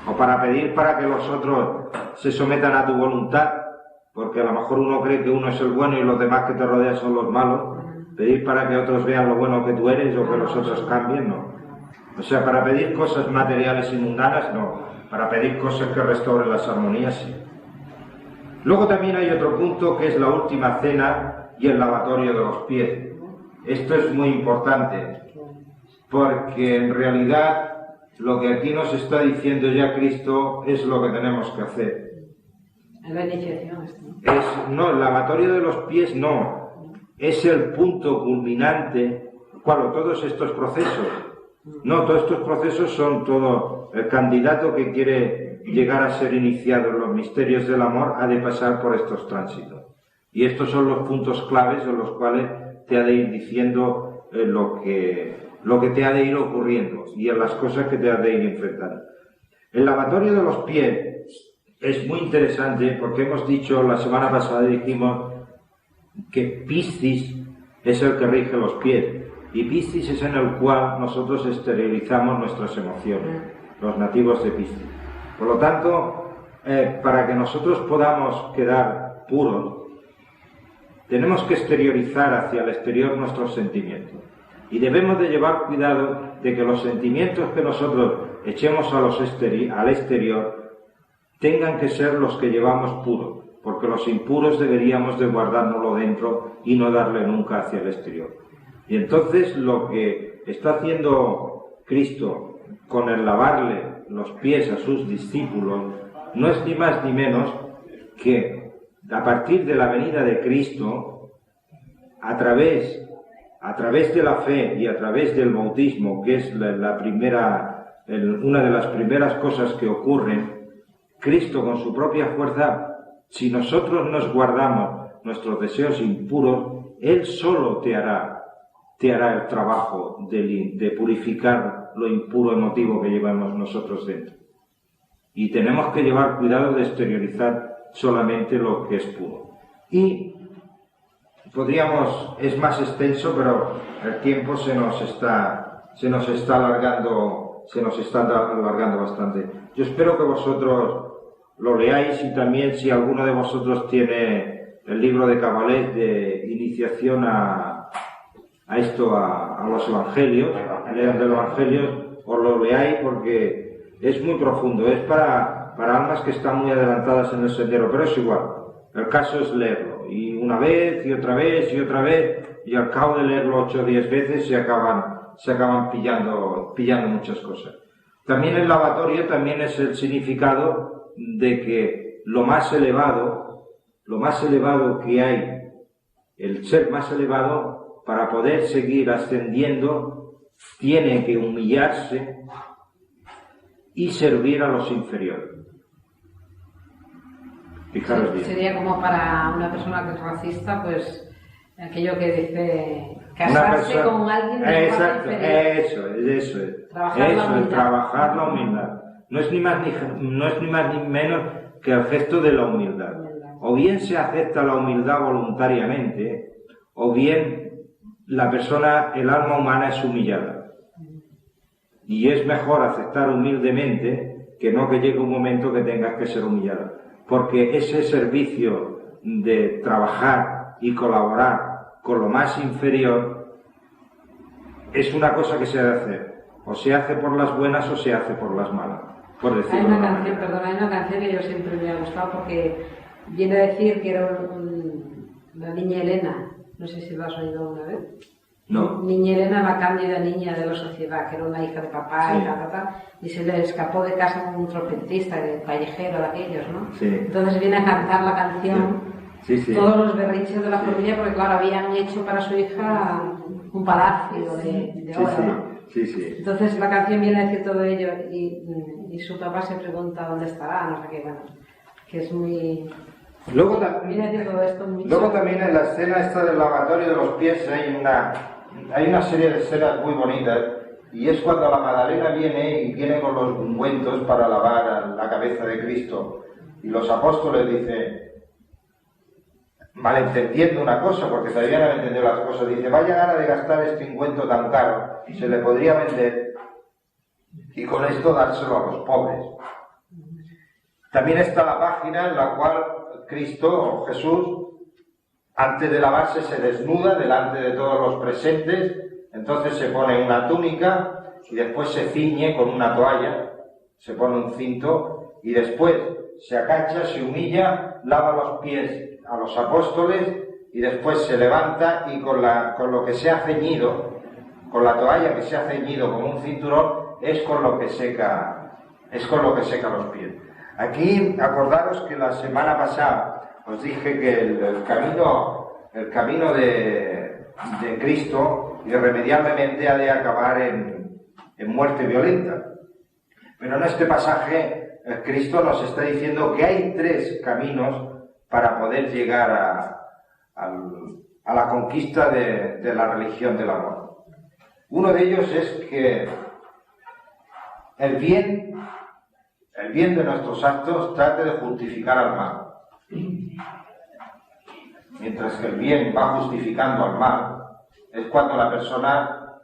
O para pedir para que los otros se sometan a tu voluntad, porque a lo mejor uno cree que uno es el bueno y los demás que te rodean son los malos. Pedir para que otros vean lo bueno que tú eres o que los otros cambien, no. O sea, para pedir cosas materiales y mundanas, no. Para pedir cosas que restauren las armonías, sí. Luego también hay otro punto que es la última cena y el lavatorio de los pies. Esto es muy importante, porque en realidad lo que aquí nos está diciendo ya Cristo es lo que tenemos que hacer. La iniciación, esto. No, el lavatorio de los pies no, es el punto culminante, todos estos procesos. No, todos estos procesos son todo, el candidato que quiere llegar a ser iniciado en los misterios del amor ha de pasar por estos tránsitos. Y estos son los puntos claves en los cuales te ha de ir diciendo lo que te ha de ir ocurriendo y en las cosas que te ha de ir enfrentando. El lavatorio de los pies es muy interesante porque hemos dicho, la semana pasada dijimos que Piscis es el que rige los pies y Piscis es en el cual nosotros exteriorizamos nuestras emociones, los nativos de Piscis. Por lo tanto, para que nosotros podamos quedar puros, tenemos que exteriorizar hacia el exterior nuestros sentimientos. Y debemos de llevar cuidado de que los sentimientos que nosotros echemos al exterior tengan que ser los que llevamos puros, porque los impuros deberíamos de guardárnoslo dentro y no darle nunca hacia el exterior. Y entonces lo que está haciendo Cristo con el lavarle los pies a sus discípulos no es ni más ni menos que a partir de la venida de Cristo, a través de la fe y a través del bautismo, que es una de las primeras cosas que ocurren, Cristo con su propia fuerza, si nosotros nos guardamos nuestros deseos impuros, Él solo te hará el trabajo de purificar lo impuro emotivo que llevamos nosotros dentro. Y tenemos que llevar cuidado de exteriorizar solamente lo que es puro. Y es más extenso, pero el tiempo se nos está alargando bastante. Yo espero que vosotros lo leáis, y también si alguno de vosotros tiene el libro de Kabbalah de iniciación a los evangelios, leer de los evangelios, os lo leáis porque es muy profundo, es para almas que están muy adelantadas en el sendero, pero es igual, el caso es leerlo, y una vez, y otra vez, y otra vez, y al cabo de leerlo 8 o 10 veces se acaban pillando muchas cosas. También el lavatorio también es el significado de que lo más elevado que hay, el ser más elevado, para poder seguir ascendiendo, tiene que humillarse y servir a los inferiores. Fijaros bien. Sería como para una persona que es racista, pues aquello que dice casarse con alguien de exacto, inferior. Eso es. Trabajar la humildad. No es ni más ni menos que el gesto de la humildad. O bien se acepta la humildad voluntariamente, o bien el alma humana es humillada. Y es mejor aceptar humildemente que no que llegue un momento que tengas que ser humillada. Porque ese servicio de trabajar y colaborar con lo más inferior es una cosa que se ha de hacer. O se hace por las buenas o se hace por las malas. Por decirlo. Hay una canción que yo siempre me ha gustado porque viene a decir que era la niña Elena. No sé si lo has oído una vez. No. Niña Elena, la cándida niña de la sociedad, que era una hija de papá, sí. Y se le escapó de casa un trompetista, callejero de aquellos, ¿no? Sí. Entonces viene a cantar la canción, sí. Todos los berrinches de la familia, porque claro, habían hecho para su hija un palacio de oro, ¿no? Sí. Entonces la canción viene a decir todo ello y su papá se pregunta dónde estará, no sé qué, bueno, que es muy... Luego también en la escena esta del lavatorio de los pies hay una serie de escenas muy bonitas, y es cuando la Magdalena viene con los ungüentos para lavar la cabeza de Cristo, y los apóstoles dicen, malentendiendo una cosa, porque todavía no han entendido las cosas, dice, vaya gana de gastar este ungüento tan caro, se le podría vender y con esto dárselo a los pobres. También está la página en la cual Cristo o Jesús, antes de lavarse, se desnuda delante de todos los presentes, entonces se pone una túnica y después se ciñe con una toalla, se pone un cinto y después se agacha, se humilla, lava los pies a los apóstoles y después se levanta y con lo que se ha ceñido, con la toalla que se ha ceñido como un cinturón, es con lo que seca los pies. Aquí, acordaros que la semana pasada os dije que el camino de Cristo irremediablemente ha de acabar en muerte violenta. Pero en este pasaje Cristo nos está diciendo que hay 3 caminos para poder llegar a la conquista de la religión del amor. Uno de ellos es que el bien de nuestros actos trate de justificar al mal. Mientras que el bien va justificando al mal, es cuando la persona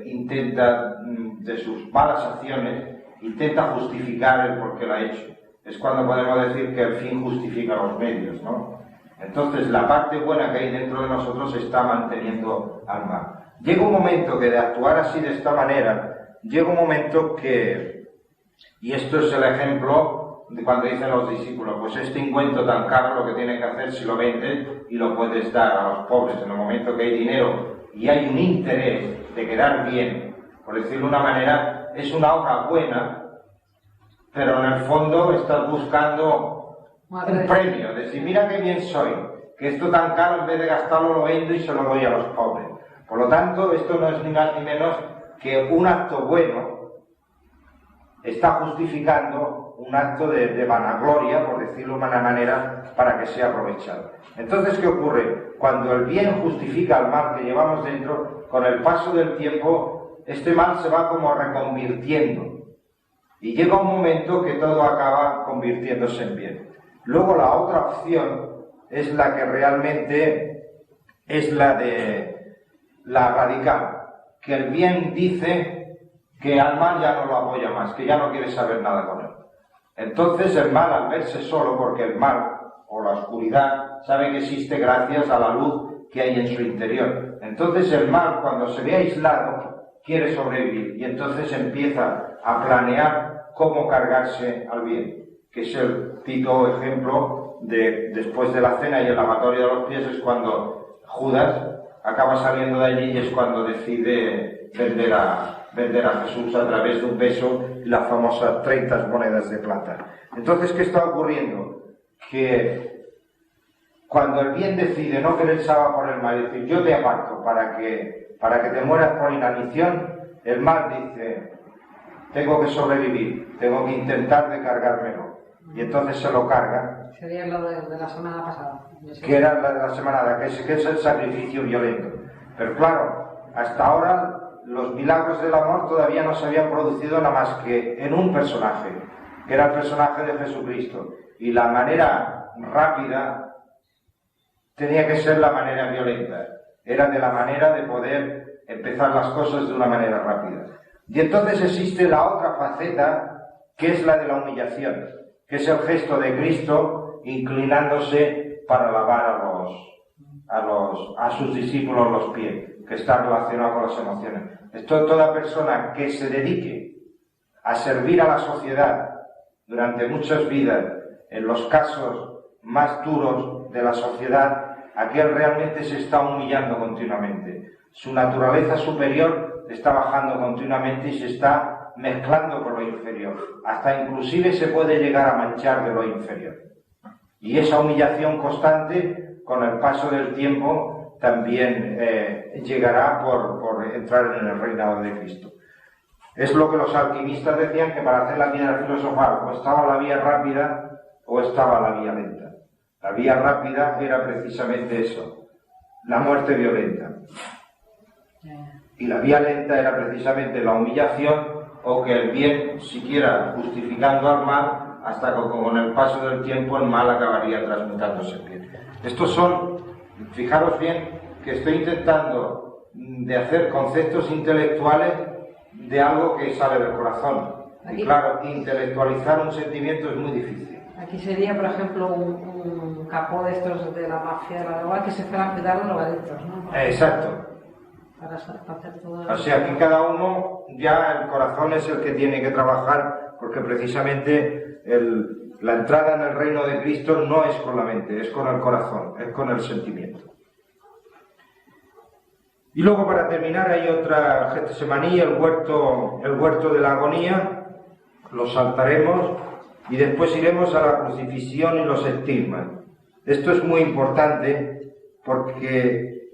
intenta, de sus malas acciones, intenta justificar el por qué la ha hecho. Es cuando podemos decir que el fin justifica los medios, ¿no? Entonces la parte buena que hay dentro de nosotros está manteniendo al mal. Llega un momento que de actuar así de esta manera, llega un momento que, y esto es el ejemplo de cuando dicen los discípulos, pues este ungüento tan caro lo que tiene que hacer si lo vendes y lo puedes dar a los pobres. En el momento que hay dinero y hay un interés de quedar bien, por decirlo de una manera, es una obra buena, pero en el fondo estás buscando un premio, decir, mira qué bien soy, que esto tan caro en vez de gastarlo lo vendo y se lo doy a los pobres. Por lo tanto, esto no es ni más ni menos que un acto bueno está justificando un acto de vanagloria, por decirlo de una manera, para que sea aprovechado. Entonces, ¿qué ocurre? Cuando el bien justifica el mal que llevamos dentro, con el paso del tiempo este mal se va como reconvirtiendo. Y llega un momento que todo acaba convirtiéndose en bien. Luego la otra opción es la que realmente es la de la radical, que el bien dice que al mal ya no lo apoya más, que ya no quiere saber nada con él. Entonces el mal, al verse solo, porque el mal o la oscuridad sabe que existe gracias a la luz que hay en su interior. Entonces el mal, cuando se ve aislado, quiere sobrevivir y entonces empieza a planear cómo cargarse al bien, que es el típico ejemplo de después de la cena y el lavatorio de los pies, es cuando Judas acaba saliendo de allí y es cuando decide vender a Jesús a través de un beso y las famosas 30 monedas de plata. Entonces, ¿qué está ocurriendo? Que cuando el bien decide no querer salvar por el mal y decir yo te aparto para que te mueras por inanición, el mal dice tengo que sobrevivir, tengo que intentar de cargármelo. Y entonces se lo carga. Sería lo de la semana pasada. Que era la de la semana, que es el sacrificio violento. Pero claro, hasta ahora los milagros del amor todavía no se habían producido nada más que en un personaje, que era el personaje de Jesucristo. Y la manera rápida tenía que ser la manera violenta. Era de la manera de poder empezar las cosas de una manera rápida. Y entonces existe la otra faceta, que es la de la humillación, que es el gesto de Cristo inclinándose para lavar a sus discípulos los pies, que está relacionado con las emociones. Esto, toda persona que se dedique a servir a la sociedad durante muchas vidas, en los casos más duros de la sociedad, aquel realmente se está humillando continuamente. Su naturaleza superior está bajando continuamente y se está mezclando con lo inferior. Hasta inclusive se puede llegar a manchar de lo inferior. Y esa humillación constante, con el paso del tiempo, también llegará por entrar en el reinado de Cristo. Es lo que los alquimistas decían, que para hacer la piedra filosofal o estaba la vía rápida o estaba la vía lenta. La vía rápida era precisamente eso, la muerte violenta. Y la vía lenta era precisamente la humillación o que el bien siguiera justificando al mal hasta que con el paso del tiempo el mal acabaría transmutándose en bien. Estos son, fijaros bien, que estoy intentando de hacer conceptos intelectuales de algo que sale del corazón. Y claro, intelectualizar un sentimiento es muy difícil. Aquí sería, por ejemplo, un capó de estos de la mafia de la droga que se fuera a cuidar de drogadictos, ¿no? Exacto. Para hacer todo. O sea, aquí cada uno, ya el corazón es el que tiene que trabajar, porque precisamente la entrada en el reino de Cristo no es con la mente, es con el corazón, es con el sentimiento. Y luego, para terminar, hay otra Getsemaní, el huerto de la agonía, lo saltaremos y después iremos a la crucifixión y los estigmas. Esto es muy importante porque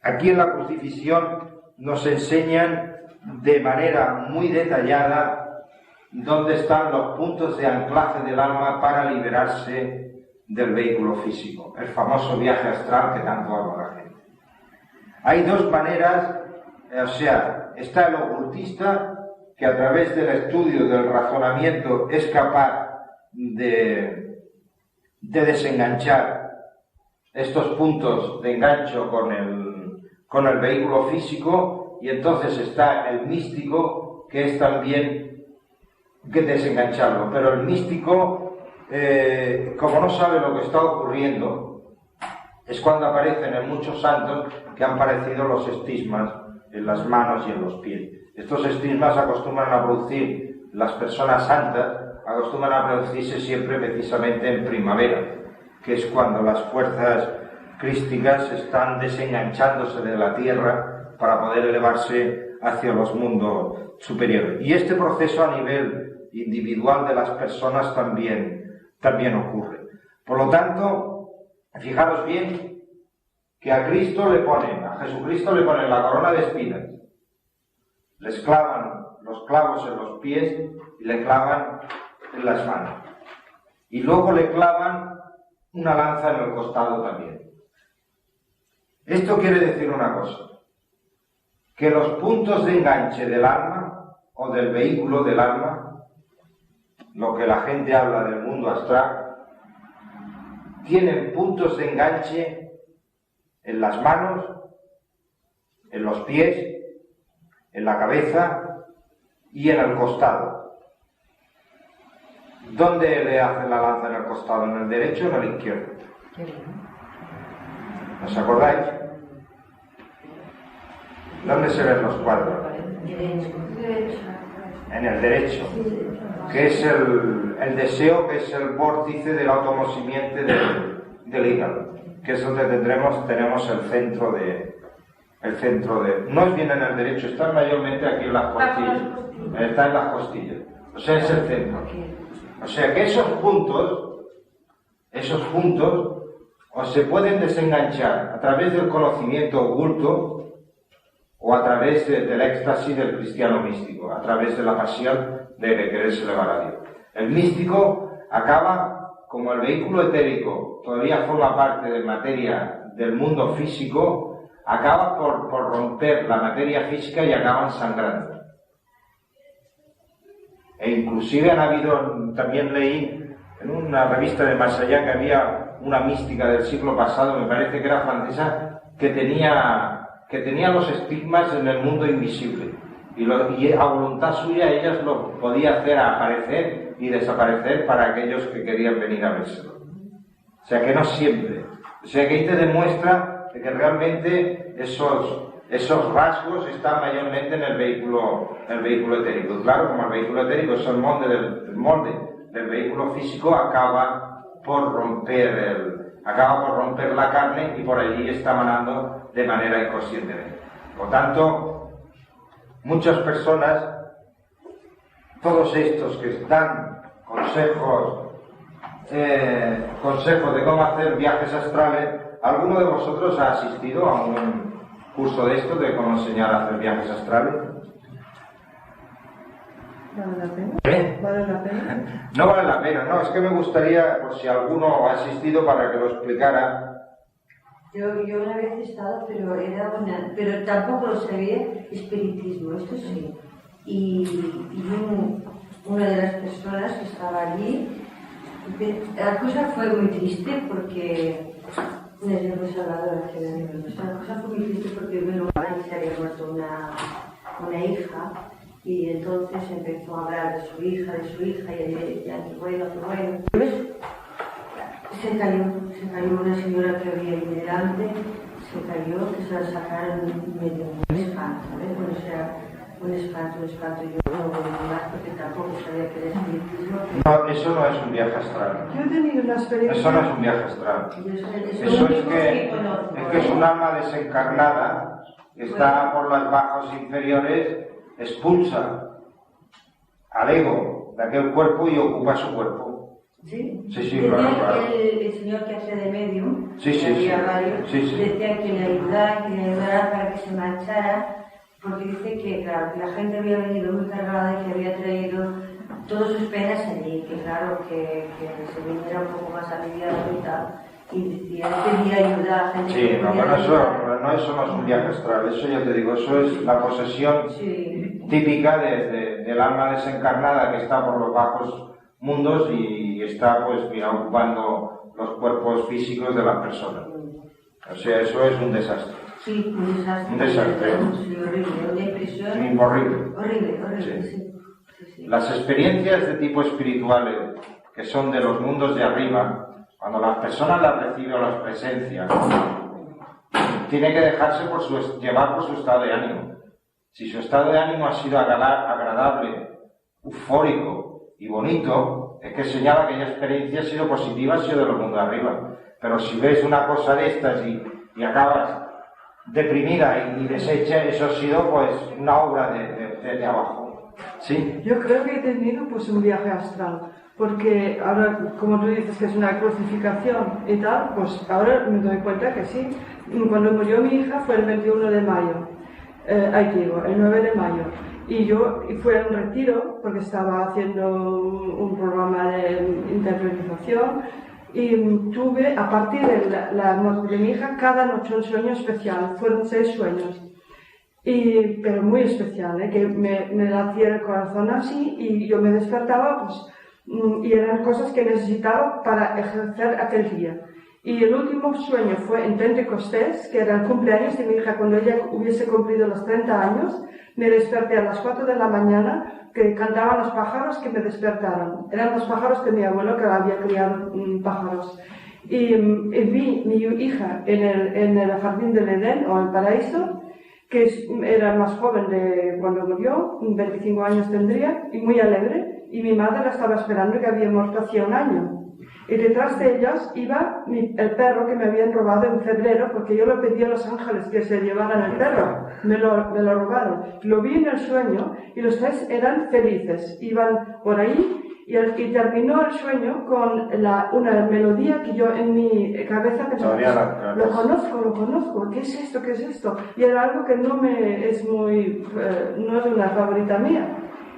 aquí en la crucifixión nos enseñan de manera muy detallada dónde están los puntos de anclaje del alma para liberarse del vehículo físico, el famoso viaje astral que tanto habla la gente. Hay dos maneras, o sea, está el ocultista, que a través del estudio del razonamiento es capaz de desenganchar estos puntos de engancho con el vehículo físico, y entonces está el místico, que es también que desengancharlo. Pero el místico, como no sabe lo que está ocurriendo, es cuando aparecen en muchos santos que han parecido los estigmas en las manos y en los pies. Estos estigmas acostumbran a producir, las personas santas acostumbran a producirse siempre precisamente en primavera, que es cuando las fuerzas crísticas están desenganchándose de la tierra para poder elevarse hacia los mundos superiores. Y este proceso a nivel individual de las personas también ocurre. Por lo tanto, fijaros bien que a Jesucristo le ponen la corona de espinas, les clavan los clavos en los pies y le clavan en las manos. Y luego le clavan una lanza en el costado también. Esto quiere decir una cosa, que los puntos de enganche del alma o del vehículo del alma, lo que la gente habla del mundo astral, tienen puntos de enganche en las manos, en los pies, en la cabeza y en el costado. ¿Dónde le hacen la lanza en el costado? ¿En el derecho o en el izquierdo? ¿Os acordáis? ¿Dónde se ven los cuadros? En el derecho, que es el deseo, que es el vórtice del automosimiente del hígado, que es donde tenemos el centro de... No es bien en el derecho, está mayormente aquí en las costillas. Está en las costillas. O sea, es el centro. O sea que esos puntos, o se pueden desenganchar a través del conocimiento oculto o a través del éxtasis del cristiano místico, a través de la pasión de quererse elevar a Dios. El místico acaba, como el vehículo etérico todavía forma parte de materia del mundo físico, acaba por romper la materia física y acaban sangrando. E inclusive han habido, también leí en una revista de más allá que había una mística del siglo pasado, me parece que era francesa, que tenía los estigmas en el mundo invisible y a voluntad suya ellas lo podía hacer aparecer y desaparecer para aquellos que querían venir a vérselo. O sea que no siempre. O sea que ahí te demuestra que realmente esos rasgos están mayormente en el vehículo etérico. Claro, como el vehículo etérico es el molde del vehículo físico, acaba por romper la carne y por allí está emanando de manera inconscientemente. Por lo tanto, muchas personas, todos estos que dan consejos de cómo hacer viajes astrales, ¿alguno de vosotros ha asistido a un curso de esto, de cómo enseñar a hacer viajes astrales? ¿Vale la pena? ¿Eh? ¿Vale la pena? No vale la pena, no, es que me gustaría, por si alguno ha asistido, para que lo explicara. Yo una vez he estado, pero tampoco lo sabía, espiritismo, esto sí. Y una de las personas que estaba allí, la cosa fue muy triste porque desde El Salvador hacia la cosa fue muy triste porque se había muerto una hija. Y entonces empezó a hablar de su hija, y bueno. Se cayó una señora que había ahí delante, que se la sacaron medio un espanto, ¿sabes? Bueno, o sea, un espanto, yo no voy a hablar porque tampoco sabía que era espiritismo. No, eso no es un viaje astral. Yo he tenido una experiencia... Eso no es un viaje astral. Eso es que es un alma desencarnada que está por las bajas inferiores, expulsa al ego de aquel cuerpo y ocupa su cuerpo. ¿Sí? Sí, claro. El señor que hace de medium, decía que le ayudara para que se marchara, porque dice que, claro, que la gente había venido muy cargada y que había traído todas sus penas allí, que claro, que se viniera un poco más aliviado y tal. Y pedía ayuda a la gente. Sí, eso no es un viaje astral, eso ya te digo, eso es la posesión típica del alma desencarnada que está por los bajos mundos y está, pues, mira, ocupando los cuerpos físicos de las personas. O sea, eso es un desastre. Sí, un desastre. Un desastre. Sí, horrible, una impresión. Sí, horrible. Horrible, sí. Las experiencias de tipo espirituales, que son de los mundos de arriba, cuando las personas las reciben o las presencian, tiene que dejarse llevar por su estado de ánimo. Si su estado de ánimo ha sido agradable, eufórico y bonito, es que señala que aquella experiencia ha sido positiva, ha sido de los mundos de arriba. Pero si ves una cosa de estas y acabas deprimida y deshecha, eso ha sido pues una obra de abajo. ¿Sí? Yo creo que he tenido pues un viaje astral. Porque ahora, como tú dices que es una crucificación y tal, pues ahora me doy cuenta que sí. Cuando murió mi hija fue el 21 de mayo, el 9 de mayo. Y yo fui a un retiro, porque estaba haciendo un programa de interiorización, y tuve, a partir de la muerte de mi hija, cada noche un sueño especial. Fueron 6 sueños. pero muy especial, que me latía el corazón así y yo me despertaba pues, y eran cosas que necesitaba para ejercer aquel día. Y el último sueño fue en Pentecostés, que era el cumpleaños de mi hija. Cuando ella hubiese cumplido los 30 años, me desperté a las 4 de la mañana, que cantaban los pájaros que me despertaron. Eran los pájaros de mi abuelo, que había criado pájaros. Y vi mi hija en el jardín del Edén, o el paraíso, que era más joven de cuando murió, 25 años tendría, y muy alegre, y mi madre la estaba esperando, que había muerto hacía un año. Y detrás de ellas iba el perro que me habían robado en febrero, porque yo le pedí a los ángeles que se llevaran el perro. Me lo robaron. Lo vi en el sueño y los tres eran felices. Iban por ahí y terminó el sueño con una melodía que yo en mi cabeza pensaba, lo conozco, ¿qué es esto? ¿Qué es esto? Y era algo que no es una favorita mía.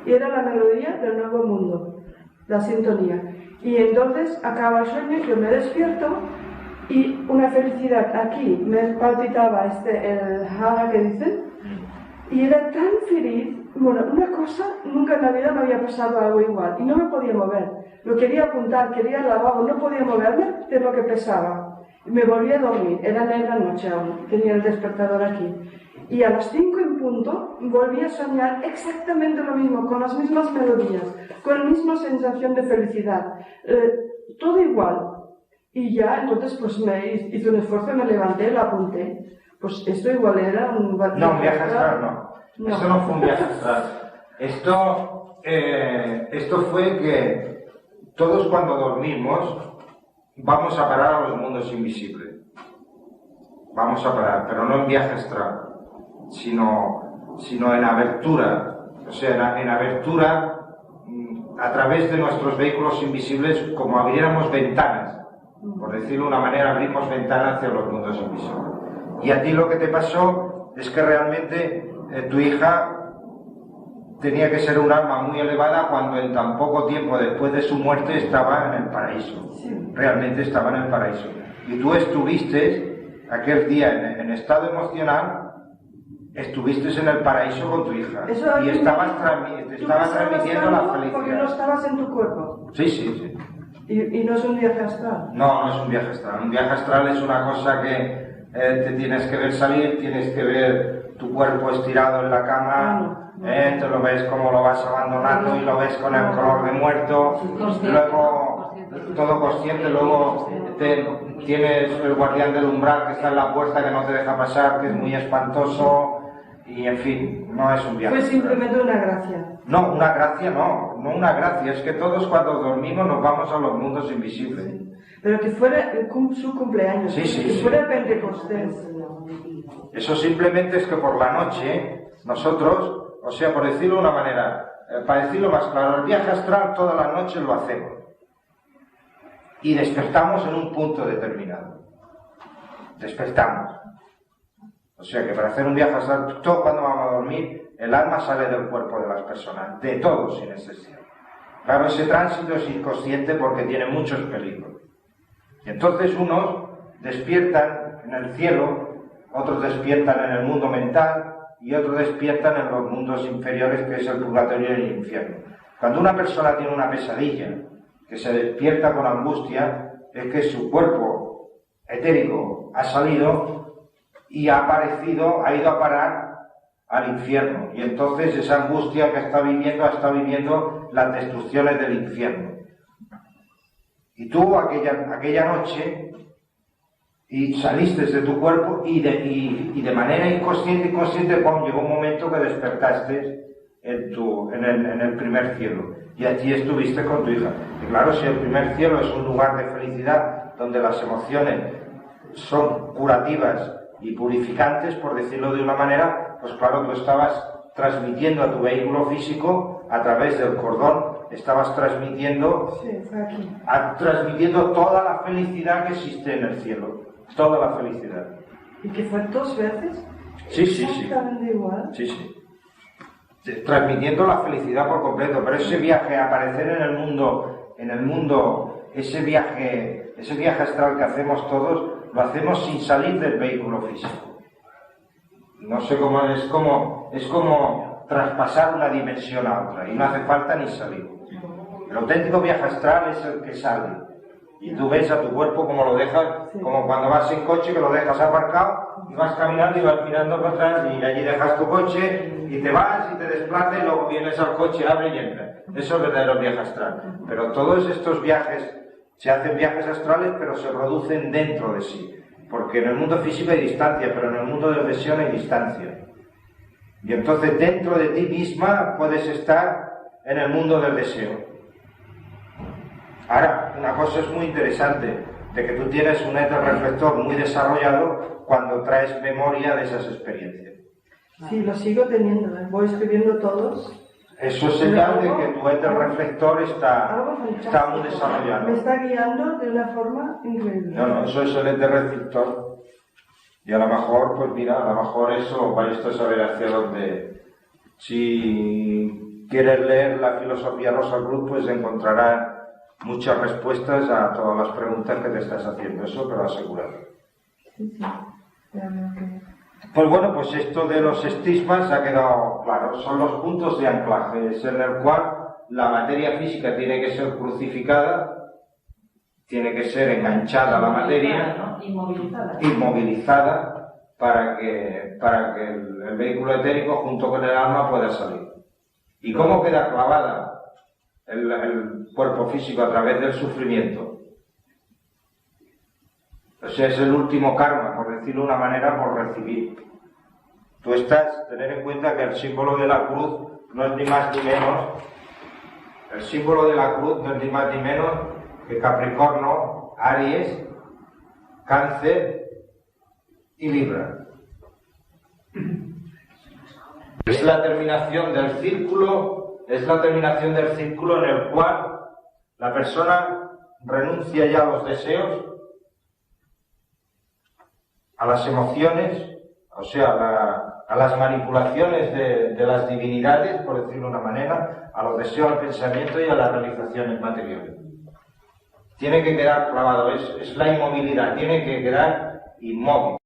Y era la melodía del Nuevo Mundo, la sintonía. Y entonces acaba el sueño, yo me despierto y una felicidad aquí, me palpitaba el jara que dicen, y era tan feliz. Bueno, una cosa, nunca en la vida me había pasado algo igual, y no me podía mover. Lo quería apuntar, quería ir al lavabo, no podía moverme de lo que pesaba. Me volví a dormir, era negra noche aún, tenía el despertador aquí. Y a las 5 en punto volví a soñar exactamente lo mismo, con las mismas melodías, con la misma sensación de felicidad, todo igual. Y ya entonces pues me hice un esfuerzo, me levanté, lo apunté. Pues esto igual era un... No, un viaje astral no. Eso no fue un viaje astral. Esto fue que todos cuando dormimos vamos a parar a los mundos invisibles. Vamos a parar, pero no en viaje astral, sino en abertura. O sea, en abertura a través de nuestros vehículos invisibles, como abriéramos ventanas. Por decirlo de una manera, abrimos ventanas hacia los mundos invisibles. Y a ti lo que te pasó es que realmente tu hija tenía que ser un alma muy elevada cuando en tan poco tiempo después de su muerte estaba en el paraíso. Realmente estaba en el paraíso. Y tú estuviste aquel día en estado emocional, estuviste en el paraíso con tu hija. Y estabas transmitiendo la felicidad. Porque no estabas en tu cuerpo. Sí. Y no es un viaje astral. No es un viaje astral. Un viaje astral es una cosa que te tienes que ver salir, tienes que ver tu cuerpo estirado en la cama, te lo ves como lo vas abandonando y lo ves con el color de muerto, luego todo consciente, luego tienes el guardián del umbral que está en la puerta que no te deja pasar, que es muy espantoso, y en fin, no es un viaje. Fue simplemente una gracia. No, una gracia no una gracia, es que todos cuando dormimos nos vamos a los mundos invisibles. Pero que fuera su cumpleaños, fuera Pentecostés. Eso simplemente es que por la noche nosotros, o sea, por decirlo de una manera, para decirlo más claro, el viaje astral toda la noche lo hacemos y despertamos en un punto determinado. Despertamos. O sea que para hacer un viaje astral, todo cuando vamos a dormir, el alma sale del cuerpo de las personas, de todos sin excepción. Claro, ese tránsito es inconsciente porque tiene muchos peligros. Y entonces unos despiertan en el cielo, otros despiertan en el mundo mental y otros despiertan en los mundos inferiores, que es el purgatorio y el infierno. Cuando una persona tiene una pesadilla, que se despierta con angustia, es que su cuerpo etérico ha salido y ha ido a parar al infierno. Y entonces esa angustia que está viviendo las destrucciones del infierno. Y tú aquella noche y saliste de tu cuerpo y de manera inconsciente llegó un momento que despertaste en el primer cielo. Y allí estuviste con tu hija. Y claro, si el primer cielo es un lugar de felicidad donde las emociones son curativas y purificantes, por decirlo de una manera, pues claro, tú estabas transmitiendo a tu vehículo físico a través del cordón, estabas transmitiendo toda la felicidad que existe en el cielo, toda la felicidad. ¿Y que fue 2 veces? Sí. Exactamente igual. Sí. Transmitiendo la felicidad por completo, pero ese viaje, aparecer en el mundo, ese viaje astral que hacemos todos, lo hacemos sin salir del vehículo físico. no sé cómo, es como traspasar una dimensión a otra y no hace falta ni salir. El auténtico viaje astral es el que sale y tú ves a tu cuerpo como lo dejas, como cuando vas en coche que lo dejas aparcado y vas caminando y vas mirando para atrás y allí dejas tu coche y te vas y te desplazas y luego vienes al coche, abre y entra. Eso es verdadero viaje astral. Pero todos estos viajes se hacen viajes astrales, pero se producen dentro de sí. Porque en el mundo físico hay distancia, pero en el mundo de la visión hay distancia. Y entonces dentro de ti misma puedes estar en el mundo del deseo. Ahora, una cosa es muy interesante, de que tú tienes un éter reflector muy desarrollado cuando traes memoria de esas experiencias. Sí, lo sigo teniendo, voy escribiendo todos. Eso es señal de que tu éter reflector está muy desarrollado. Me está guiando de una forma increíble. No, eso es el éter reflector. Y a lo mejor, pues mira, a lo mejor eso, vaya esto a saber hacia dónde. Si quieres leer la filosofía Rosa Cruz, pues encontrarás muchas respuestas a todas las preguntas que te estás haciendo. Eso te lo aseguro. Sí. Pues bueno, pues esto de los estigmas ha quedado claro. Son los puntos de anclaje, es en el cual la materia física tiene que ser crucificada, tiene que ser enganchada a la materia, ¿no? inmovilizada para que el vehículo etérico junto con el alma pueda salir. ¿Y cómo queda clavada el cuerpo físico? A través del sufrimiento. O sea, es el último karma, por decirlo de una manera, por recibir. Tú tener en cuenta que el símbolo de la cruz no es ni más ni menos, el símbolo de la cruz no es ni más ni menos que Capricornio, Aries, Cáncer y Libra. Es la terminación del círculo, en el cual la persona renuncia ya a los deseos, a las emociones, o sea, a las manipulaciones de las divinidades, por decirlo de una manera, a los deseos, al pensamiento y a las realizaciones materiales. Tiene que quedar clavado, es la inmovilidad, tiene que quedar inmóvil.